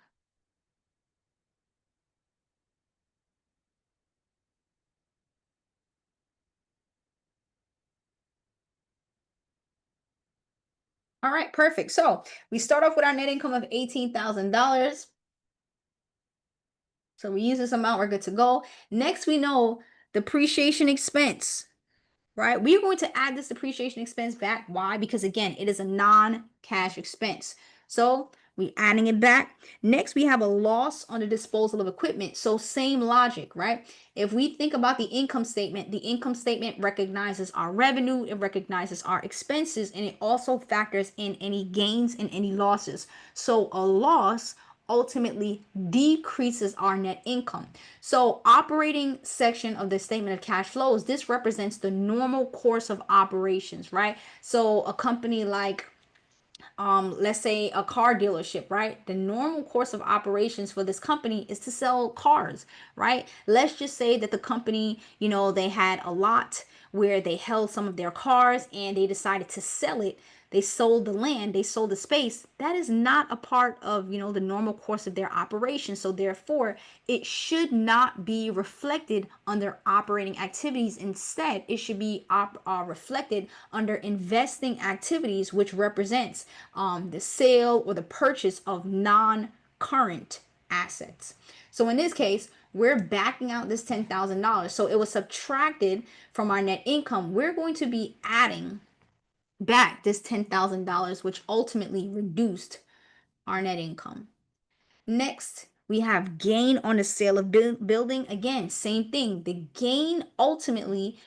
All right, perfect. So we start off with our net income of $18,000. So we use this amount, we're good to go. Next, we know depreciation expense, right? We are going to add this depreciation expense back. Why? Because again, it is a non-cash expense. So we adding it back. Next, we have a loss on the disposal of equipment. So same logic, right? If we think about the income statement recognizes our revenue, it recognizes our expenses, and it also factors in any gains and any losses. So a loss ultimately decreases our net income. So operating section of the statement of cash flows, this represents the normal course of operations, right? So a company like let's say a car dealership, right? The normal course of operations for this company is to sell cars, right? Let's just say that the company, they had a lot where they held some of their cars and they decided to sell it. They sold the land, they sold the space. That is not a part of, the normal course of their operation. So therefore, it should not be reflected under operating activities. Instead, it should be reflected under investing activities, which represents the sale or the purchase of non-current assets. So in this case, we're backing out this $10,000. So it was subtracted from our net income. We're going to be adding back this $10,000, which ultimately reduced our net income. Next, we have gain on the sale of building. Again, same thing. The gain ultimately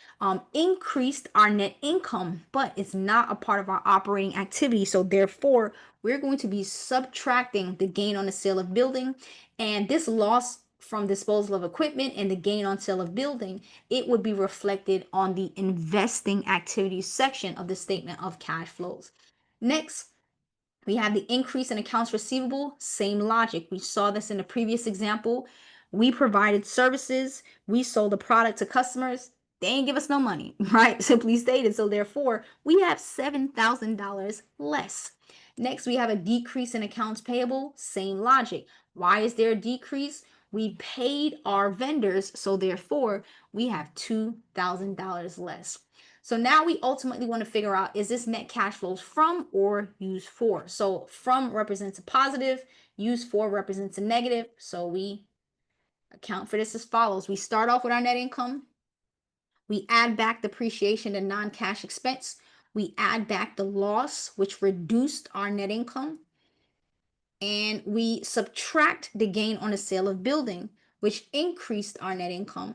increased our net income, but it's not a part of our operating activity. So therefore, we're going to be subtracting the gain on the sale of building, and this loss from disposal of equipment and the gain on sale of building, it would be reflected on the investing activities section of the statement of cash flows. Next, we have the increase in accounts receivable, same logic. We saw this in the previous example. We provided services, we sold a product to customers. They ain't give us no money, right? Simply stated. So therefore, we have $7,000 less. Next, we have a decrease in accounts payable, same logic. Why is there a decrease? We paid our vendors, so therefore, we have $2,000 less. So now we ultimately want to figure out, is this net cash flows from or used for? So from represents a positive, used for represents a negative. So we account for this as follows. We start off with our net income. We add back depreciation and non-cash expense. We add back the loss, which reduced our net income. And we subtract the gain on the sale of building, which increased our net income.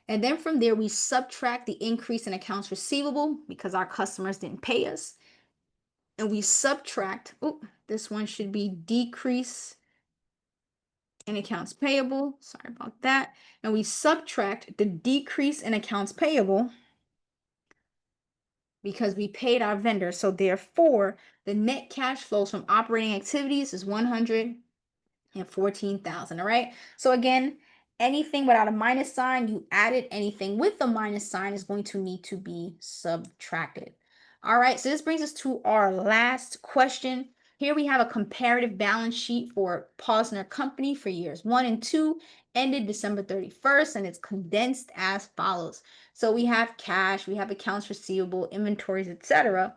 And then from there, we subtract the increase in accounts receivable because our customers didn't pay us. And we subtract, oh, this one should be decrease in accounts payable. Sorry about that. And we subtract the decrease in accounts payable because we paid our vendor. So therefore, the net cash flows from operating activities is 114,000. All right. So again, anything without a minus sign, you added. Anything with a minus sign is going to need to be subtracted. All right. So this brings us to our last question. Here we have a comparative balance sheet for Posner Company for years 1 and 2, ended December 31st, and it's condensed as follows. So we have cash, we have accounts receivable, inventories, etc.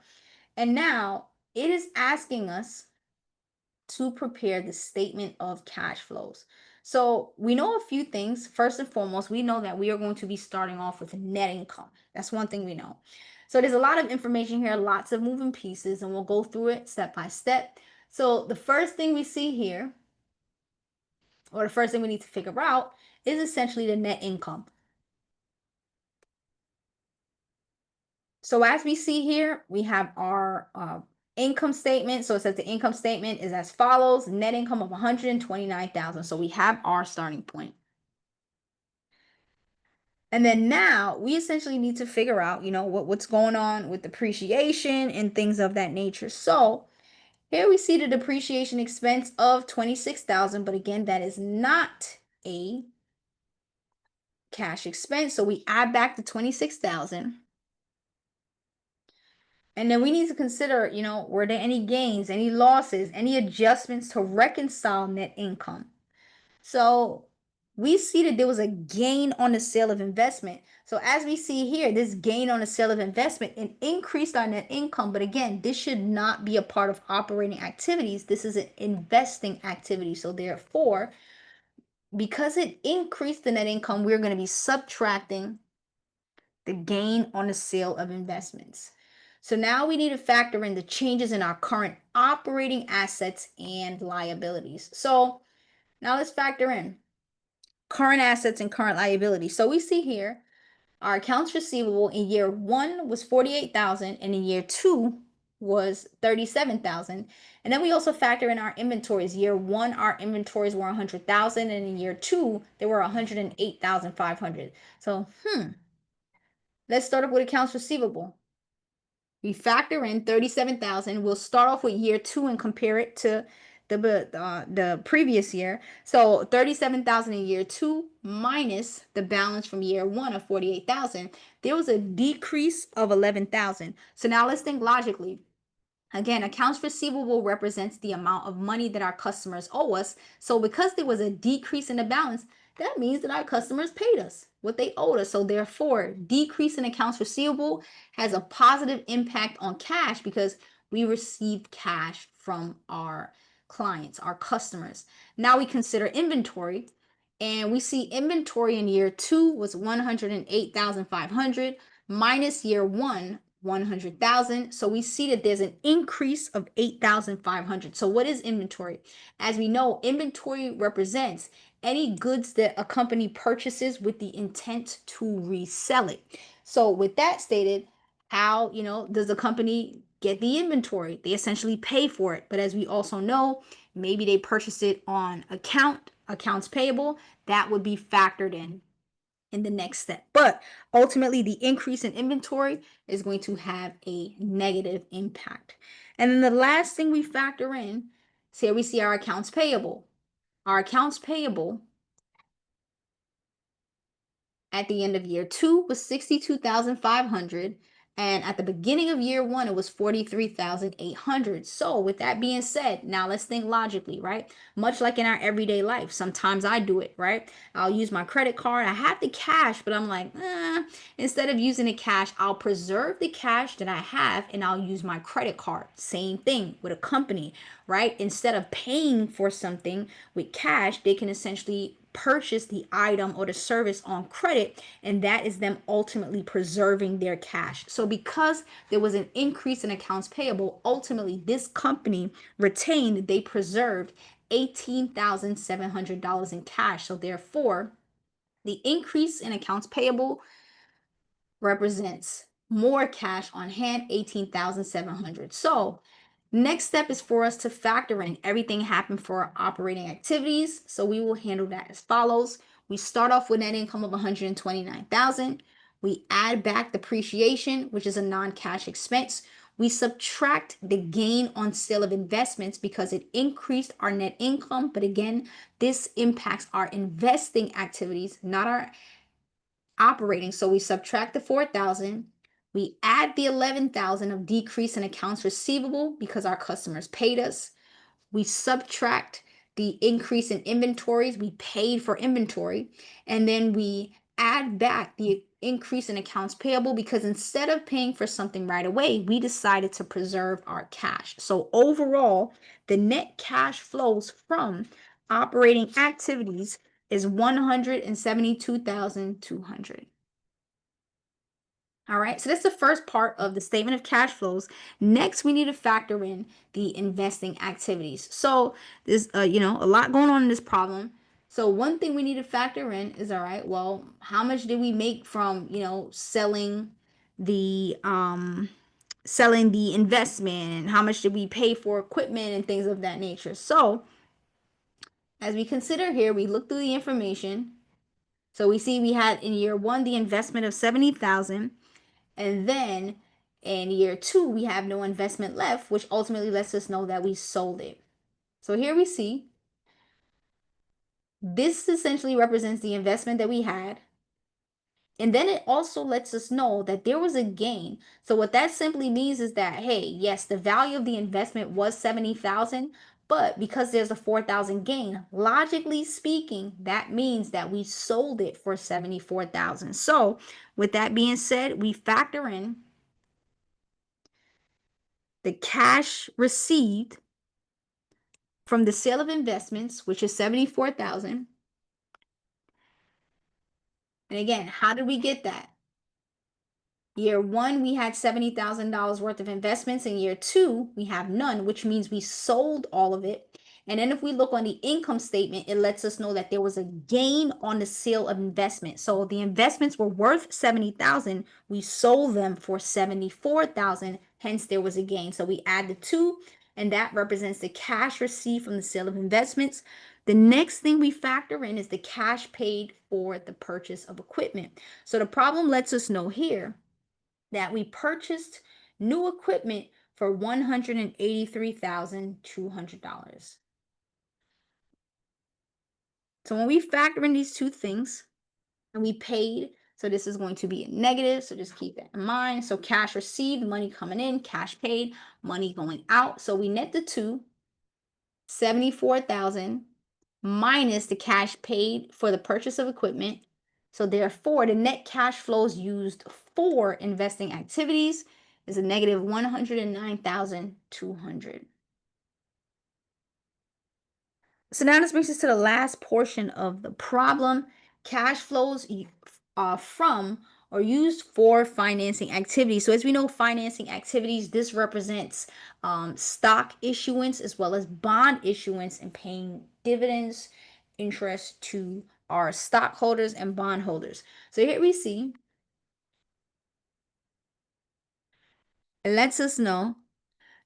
And now it is asking us to prepare the statement of cash flows. So we know a few things. First and foremost, we know that we are going to be starting off with net income. That's one thing we know. So there's a lot of information here, lots of moving pieces, and we'll go through it step by step. So the first thing we see here, or the first thing we need to figure out, is essentially the net income. So as we see here, we have our income statement. So it says the income statement is as follows: net income of 129,000. So we have our starting point. And then now we essentially need to figure out, what's going on with depreciation and things of that nature. So here we see the depreciation expense of 26,000, but again, that is not a cash expense. So we add back the 26,000. And then we need to consider, were there any gains, any losses, any adjustments to reconcile net income? So we see that there was a gain on the sale of investment. So as we see here, this gain on the sale of investment, it increased our net income. But again, this should not be a part of operating activities. This is an investing activity. So therefore, because it increased the net income, we're going to be subtracting the gain on the sale of investments. So now we need to factor in the changes in our current operating assets and liabilities. So now let's factor in current assets and current liabilities. So we see here our accounts receivable in year one was 48,000 and in year two was 37,000. And then we also factor in our inventories. Year one, our inventories were 100,000 and in year two, they were 108,500. So, let's start off with accounts receivable. We factor in 37,000. We'll start off with year two and compare it to the previous year. So 37,000 in year two minus the balance from year one of 48,000. There was a decrease of 11,000. So now let's think logically. Again, accounts receivable represents the amount of money that our customers owe us. So because there was a decrease in the balance, that means that our customers paid us what they owed us. So therefore, decrease in accounts receivable has a positive impact on cash because we received cash from our clients, our customers. Now we consider inventory, and we see inventory in year two was 108,500 minus year one 100,000. So we see that there's an increase of 8,500. So what is inventory? As we know, inventory represents any goods that a company purchases with the intent to resell it. So with that stated, how, does the company get the inventory? They essentially pay for it. But as we also know, maybe they purchase it on accounts payable, that would be factored in the next step. But ultimately, the increase in inventory is going to have a negative impact. And then the last thing we factor in, so here we see our accounts payable. Our accounts payable at the end of year two was 62,500. And at the beginning of year one, it was 43,800. So, with that being said, now let's think logically, right? Much like in our everyday life, sometimes I do it, right? I'll use my credit card. I have the cash, but I'm like, instead of using the cash, I'll preserve the cash that I have and I'll use my credit card. Same thing with a company, right? Instead of paying for something with cash, they can essentially purchase the item or the service on credit, and that is them ultimately preserving their cash. So because there was an increase in accounts payable, ultimately this company retained, they preserved $18,700 in cash. So therefore, the increase in accounts payable represents more cash on hand, 18,700. So next step is for us to factor in everything happened for our operating activities. So we will handle that as follows. We start off with net income of 129,000. We add back depreciation, which is a non-cash expense. We subtract the gain on sale of investments because it increased our net income. But again, this impacts our investing activities, not our operating. So we subtract the 4,000. We add the 11,000 of decrease in accounts receivable because our customers paid us. We subtract the increase in inventories. We paid for inventory. And then we add back the increase in accounts payable because instead of paying for something right away, we decided to preserve our cash. So overall, the net cash flows from operating activities is 172,200. All right, so that's the first part of the statement of cash flows. Next, we need to factor in the investing activities. So there's a lot going on in this problem. So one thing we need to factor in is, all right, well, how much did we make from, the selling the investment, and how much did we pay for equipment and things of that nature. So as we consider here, we look through the information. So we see we had in year one the investment of 70,000. And then in year two, we have no investment left, which ultimately lets us know that we sold it. So here we see this essentially represents the investment that we had. And then it also lets us know that there was a gain. So what that simply means is that, hey, yes, the value of the investment was 70,000, but because there's a 4,000 gain, logically speaking, that means that we sold it for 74,000. So with that being said, we factor in the cash received from the sale of investments, which is 74,000. And again, how did we get that? Year one, we had $70,000 worth of investments. In year two, we have none, which means we sold all of it. And then if we look on the income statement, it lets us know that there was a gain on the sale of investment. So the investments were worth 70,000. We sold them for 74,000. Hence, there was a gain. So we add the two, and that represents the cash received from the sale of investments. The next thing we factor in is the cash paid for the purchase of equipment. So the problem lets us know here that we purchased new equipment for $183,200. So when we factor in these two things and we paid, so this is going to be a negative, so just keep that in mind. So cash received, money coming in, cash paid, money going out. So we net the two, 74,000 minus the cash paid for the purchase of equipment. So therefore, the net cash flows used for investing activities is a negative 109,200. So now this brings us to the last portion of the problem. Cash flows from or used for financing activities. So as we know, financing activities, this represents stock issuance as well as bond issuance and paying dividends, interest to our stockholders and bondholders. So here we see, it lets us know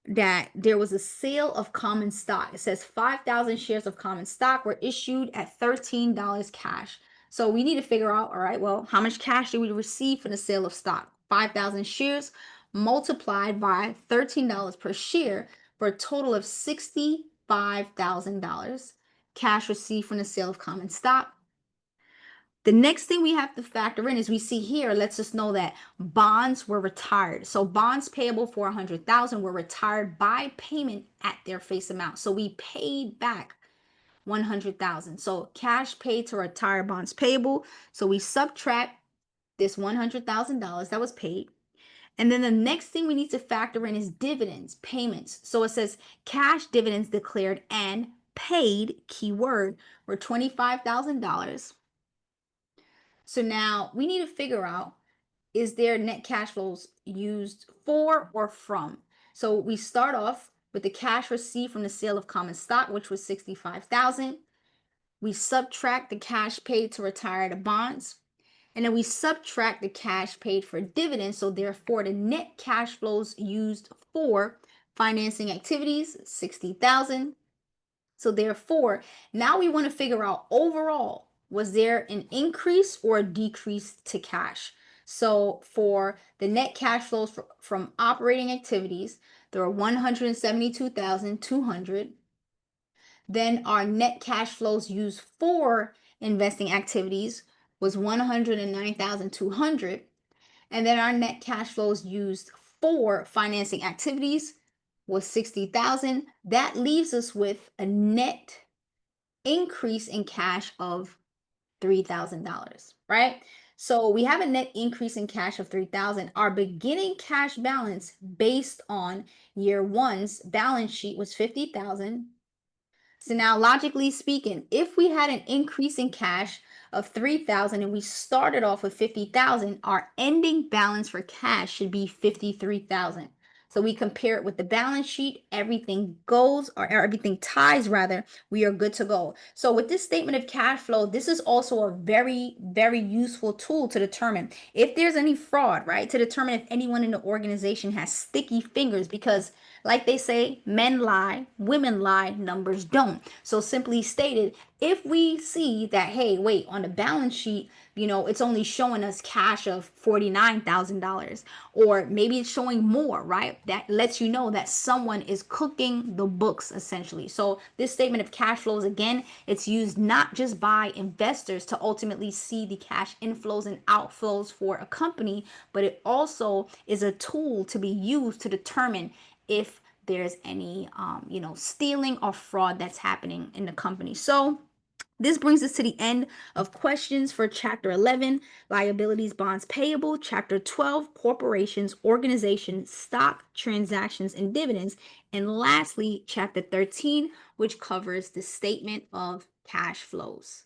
that there was a sale of common stock. It says 5,000 shares of common stock were issued at $13 cash. So we need to figure out, all right, well, how much cash did we receive from the sale of stock? 5,000 shares multiplied by $13 per share for a total of $65,000 cash received from the sale of common stock. The next thing we have to factor in is we see here lets us know that bonds were retired. So bonds payable for 100,000 were retired by payment at their face amount. So we paid back 100,000. So cash paid to retire bonds payable. So we subtract this $100,000 that was paid. And then the next thing we need to factor in is dividends, payments. So it says cash dividends declared and paid, keyword, were $25,000. So now we need to figure out, is there net cash flows used for or from? So we start off with the cash received from the sale of common stock, which was 65,000. We subtract the cash paid to retire the bonds, and then we subtract the cash paid for dividends. So therefore, the net cash flows used for financing activities, 60,000. So therefore, now we want to figure out overall, was there an increase or a decrease to cash? So for the net cash flows from operating activities, there are 172,200. Then our net cash flows used for investing activities was 109,200. And then our net cash flows used for financing activities was 60,000. That leaves us with a net increase in cash of $3,000, right? So we have a net increase in cash of 3,000. Our beginning cash balance based on year one's balance sheet was 50,000. So now, logically speaking, if we had an increase in cash of 3,000 and we started off with 50,000, our ending balance for cash should be 53,000. So we compare it with the balance sheet, everything goes, or everything ties rather, we are good to go. So with this statement of cash flow, this is also a very, very useful tool to determine if there's any fraud, right? To determine if anyone in the organization has sticky fingers, because Like they say, men lie, women lie, numbers don't. So simply stated, if we see that, hey, wait, on the balance sheet, it's only showing us cash of $49,000, or maybe it's showing more, right? That lets you know that someone is cooking the books essentially. So this statement of cash flows, again, it's used not just by investors to ultimately see the cash inflows and outflows for a company, but it also is a tool to be used to determine if there's any stealing or fraud that's happening in the company. So this brings us to the end of questions for Chapter 11, Liabilities, Bonds Payable, Chapter 12, Corporations, Organizations, Stock, Transactions, and Dividends, and lastly, Chapter 13, which covers the statement of cash flows.